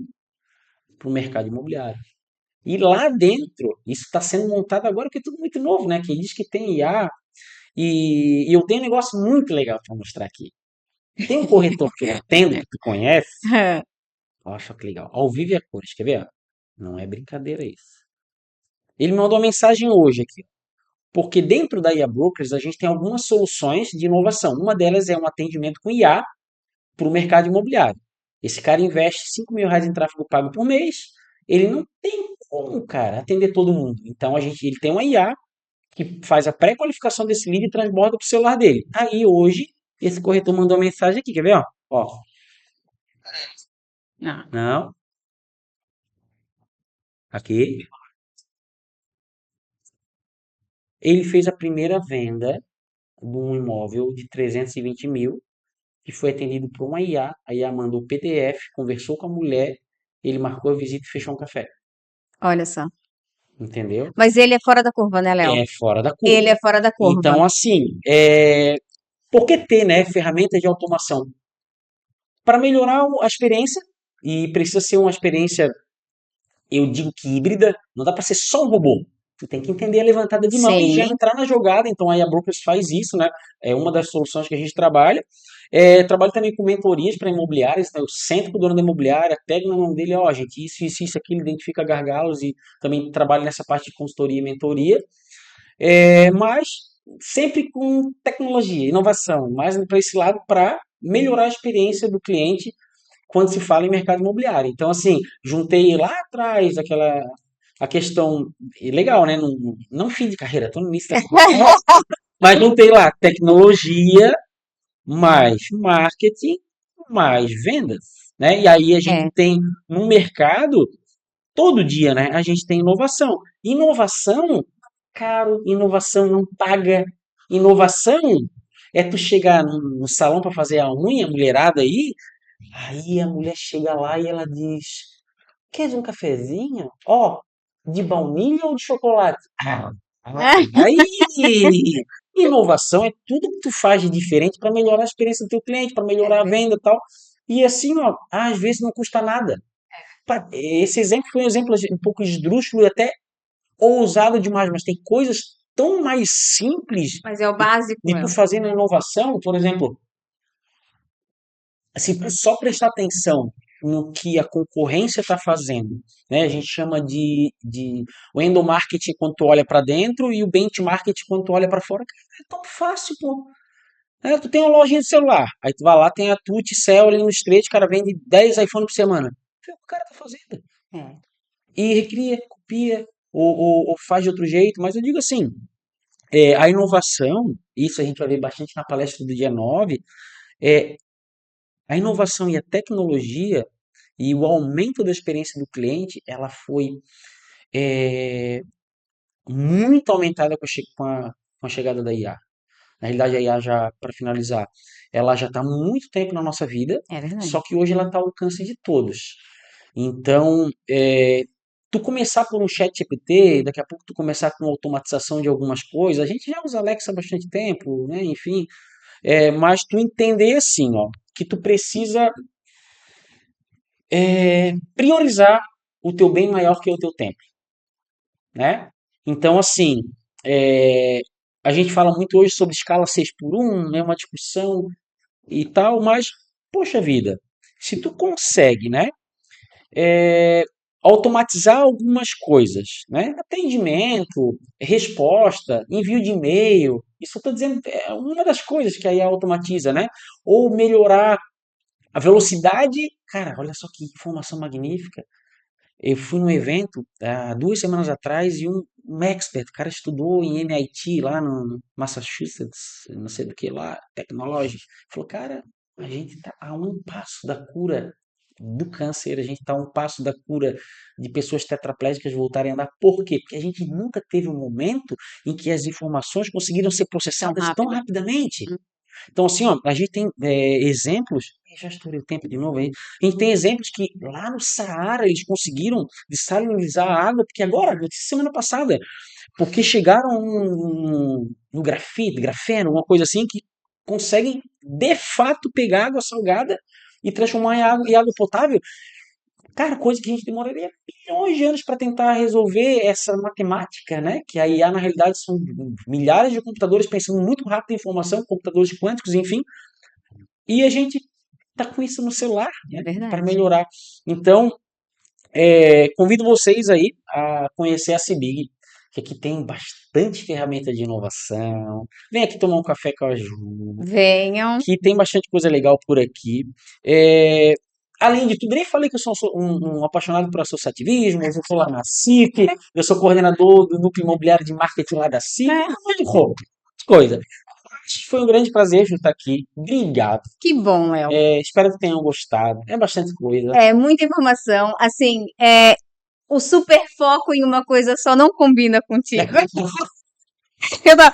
para o mercado imobiliário. E lá dentro, isso está sendo montado agora, porque é tudo muito novo, né? Quem diz que tem IA. E eu tenho um negócio muito legal para mostrar aqui. Tem um corretor que eu atendo, que tu conhece. Olha só que legal. Ao vivo e a cores, quer ver? Não é brincadeira isso. Ele me mandou uma mensagem hoje aqui. Porque dentro da IA Brokers a gente tem algumas soluções de inovação. Uma delas é um atendimento com IA para o mercado imobiliário. Esse cara investe R$ 5.000 em tráfego pago por mês. Ele não tem como, cara, atender todo mundo. Então ele tem uma IA que faz a pré-qualificação desse lead e transborda para o celular dele. Aí hoje, esse corretor mandou uma mensagem aqui, quer ver? Ó, Não. não, aqui. Ele fez a primeira venda de um imóvel de 320 mil, que foi atendido por uma IA. A IA mandou o PDF, conversou com a mulher, ele marcou a visita e fechou um café. Olha só. Entendeu? Mas ele é fora da curva, né, Léo? É fora da Ele curva. é fora da curva. Então, assim, por que ter, né, ferramentas de automação? Para melhorar a experiência, e precisa ser uma experiência, eu digo que híbrida, não dá para ser só um robô. tu tem que entender a levantada de mão e já Sim. entrar na jogada. Então aí a Brokers faz isso, né? É uma das soluções que a gente trabalha. Trabalho também com mentorias para imobiliárias, né? Eu sento com o dono da imobiliária, pego na mão dele, ó, gente, isso, aquilo, identifica gargalos e também trabalho nessa parte de consultoria e mentoria. Mas sempre com tecnologia, inovação, mais para esse lado para melhorar a experiência do cliente quando se fala em mercado imobiliário. Então, assim, juntei lá atrás a questão, legal, né? Não fim de carreira, estou no início da carreira, mas juntei lá tecnologia, mais marketing, mais vendas, né? E aí a gente É. tem no mercado, todo dia, né? A gente tem inovação. Inovação, caro, inovação não paga. Inovação é tu chegar no salão para fazer a unha, mulherada aí a mulher chega lá e ela diz: queres um cafezinho? Ó, de baunilha ou de chocolate? Aí, inovação é tudo que tu faz de diferente para melhorar a experiência do teu cliente, para melhorar a venda e tal. E assim, ó, às vezes não custa nada. Esse exemplo foi um exemplo um pouco esdrúxulo e até ousado demais, mas tem coisas tão mais simples Mas é o básico, de tu fazer na inovação. Por exemplo, se tu só prestar atenção no que a concorrência está fazendo, né? A gente chama de o endomarketing quando tu olha para dentro e o benchmarking quando tu olha para fora. Cara, é tão fácil, pô. Tu tem uma lojinha de celular, aí tu vai lá, tem a Tuticel ali no Estreito, o cara vende 10 iPhone por semana. Vê o que o cara tá fazendo. É. E recria, copia, ou faz de outro jeito, mas eu digo assim, a inovação, isso a gente vai ver bastante na palestra do dia 9, é, a inovação e a tecnologia e o aumento da experiência do cliente, ela foi é, muito aumentada com a chegada da IA. Na realidade, a IA já, para finalizar, ela já está há muito tempo na nossa vida, É verdade. só que hoje ela está ao alcance de todos. Então, tu começar por um chat GPT, daqui a pouco tu começar com automatização de algumas coisas, a gente já usa Alexa há bastante tempo, né? Enfim, mas tu entender assim, ó, que tu precisa priorizar o teu bem maior que o teu tempo, né? Então, assim, é, a gente fala muito hoje sobre escala 6 por 1, né? Uma discussão e tal, mas, poxa vida, se tu consegue, né? Automatizar algumas coisas, né? Atendimento, resposta, envio de e-mail, isso eu estou dizendo, é uma das coisas que a IA automatiza, né? Ou melhorar a velocidade, cara, olha só que informação magnífica. Eu fui num evento há 2 semanas atrás e um expert, o cara estudou em MIT, lá no Massachusetts, não sei do que lá, Technology, falou, cara, a gente está a um passo da cura do câncer, a gente está a um passo da cura de pessoas tetraplégicas voltarem a andar. Por quê? Porque a gente nunca teve um momento em que as informações conseguiram ser processadas tão rapidamente. Então, assim, ó, a gente tem exemplos, já estourei o tempo de novo aí, a gente tem exemplos que lá no Saara eles conseguiram dessalinizar a água, porque agora, notícia semana passada, porque chegaram no grafeno, uma coisa assim, que conseguem de fato pegar água salgada e transformar em água potável. Cara, coisa que a gente demoraria milhões de anos para tentar resolver essa matemática, né? Que a IA, na realidade, são milhares de computadores pensando muito rápido em informação, computadores quânticos, enfim. E a gente tá com isso no celular, É né? Para verdade. melhorar. Então, convido vocês aí a conhecer a CIBIG, que aqui tem bastante ferramenta de inovação. Vem aqui tomar um café com a Ju, Venham. que tem bastante coisa legal por aqui. É, além de tudo, nem falei que eu sou um apaixonado por associativismo, eu sou lá na CIP, eu sou coordenador do núcleo imobiliário de marketing lá da CIP, um monte de coisa. Foi um grande prazer estar aqui. Obrigado. Que bom, El. Espero que tenham gostado. É bastante coisa. É muita informação. Assim, o super foco em uma coisa só não combina contigo. Eu não-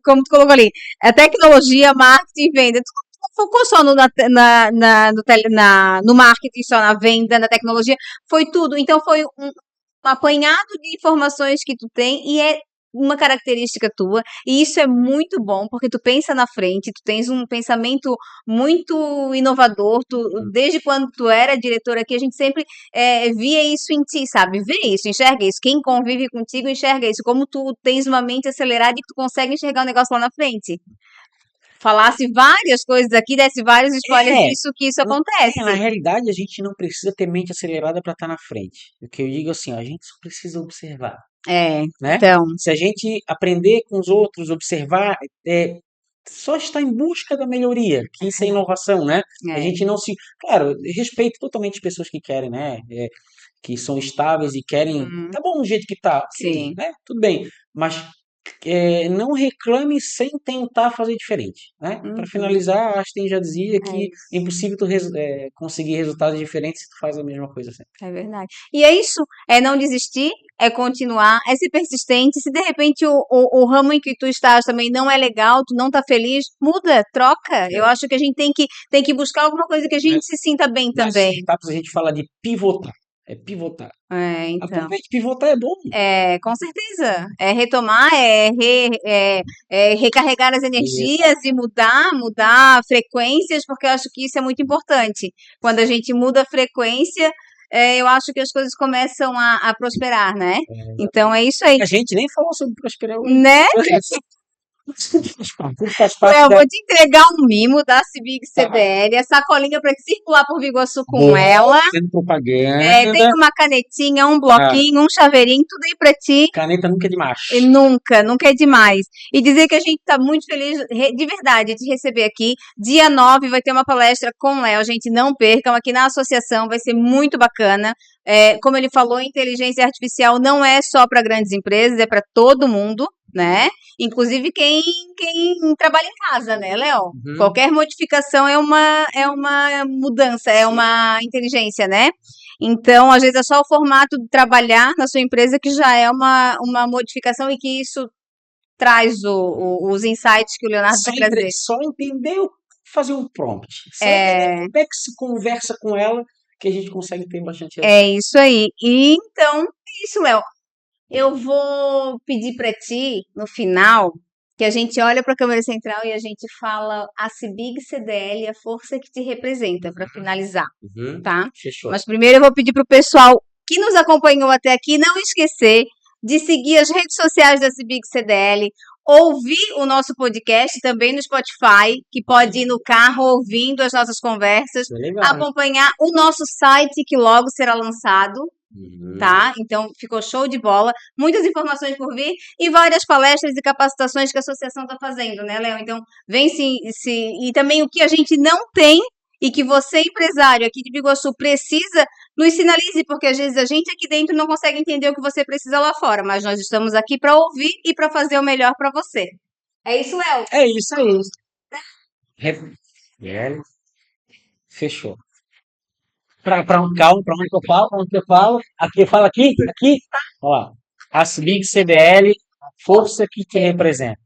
como tu colocou ali, a tecnologia, marketing e venda. Tu não focou só no marketing, só na venda, na tecnologia. Foi tudo. Então, foi um apanhado de informações que tu tem e é uma característica tua, e isso é muito bom, porque tu pensa na frente, tu tens um pensamento muito inovador, desde quando tu era diretora aqui, a gente sempre via isso em ti, sabe? Vê isso, enxerga isso. Quem convive contigo enxerga isso. Como tu tens uma mente acelerada e que tu consegue enxergar o negócio lá na frente. Falasse várias coisas aqui, desse vários spoilers É, disso, que isso acontece. na realidade, a gente não precisa ter mente acelerada para estar na frente. O que eu digo assim, ó, a gente só precisa observar, né? Então, Se a gente aprender com os outros, observar, só estar em busca da melhoria, que isso é inovação, né? A é. gente não se... Claro, respeito totalmente as pessoas que querem, né? Que são estáveis e querem... Tá bom do jeito que tá, ok, Sim. né? Tudo bem, mas não reclame sem tentar fazer diferente, né? Para finalizar, Einstein já dizia que é impossível tu conseguir resultados diferentes se tu faz a mesma coisa sempre. É verdade. E é isso, é não desistir, é continuar, é ser persistente. Se de repente o ramo em que tu estás também não é legal, tu não tá feliz, muda, troca. Eu acho que a gente tem que buscar alguma coisa que a gente se sinta bem Nas também. startups a gente fala de pivotar, é pivotar. Então. Aproveite, pivotar é bom. Com certeza. É retomar, recarregar as Isso. energias e mudar frequências, porque eu acho que isso é muito importante. Quando a gente muda a frequência, eu acho que as coisas começam a prosperar, né? Então é isso aí, A gente nem falou sobre prosperar hoje. né? Tudo faz parte Eu da... vou te entregar um mimo da Cibig Tá. CDL, essa colinha para circular por Biguaçu com Boa, ela. fazendo Tem propaganda. uma canetinha, um Ah, bloquinho, um chaveirinho, tudo aí para ti. caneta nunca é demais. E nunca, nunca é demais. E dizer que a gente está muito feliz, de verdade, de receber aqui. Dia 9 vai ter uma palestra com o Léo, gente, não percam, aqui na associação, vai ser muito bacana. Como ele falou, inteligência artificial não é só para grandes empresas, é para todo mundo, né? Inclusive quem trabalha em casa, né, Léo? Uhum. Qualquer modificação é uma mudança, é uma inteligência, né? Então, às vezes é só o formato de trabalhar na sua empresa que já é uma modificação e que isso traz os insights que o Leonardo vai trazer. Só entender fazer um prompt. Só entender como é que se conversa com ela que a gente consegue ter bastante resultado. É isso aí. E então, é isso, Léo. Eu vou pedir para ti, no final, que a gente olha para a câmera central e a gente fala a Cibig CDL, a força que te representa, para finalizar, Uhum. tá? Fechou. Mas primeiro eu vou pedir para o pessoal que nos acompanhou até aqui não esquecer de seguir as redes sociais da Cibig CDL, ouvir o nosso podcast também no Spotify, que pode ir no carro ouvindo as nossas conversas, Isso é legal. acompanhar o nosso site que logo será lançado, Uhum. tá? Então ficou show de bola, muitas informações por vir e várias palestras e capacitações que a associação está fazendo, né, Léo? Então vem e também o que a gente não tem e que você, empresário aqui de Biguaçu, precisa, nos sinalize, porque às vezes a gente aqui dentro não consegue entender o que você precisa lá fora, mas nós estamos aqui para ouvir e para fazer o melhor para você. É isso, Léo? É isso aí. Fechou. Calma, pra onde que eu falo? Onde que eu falo? Aqui, fala aqui, aqui. Ó, a Cibig CDL, força que te representa.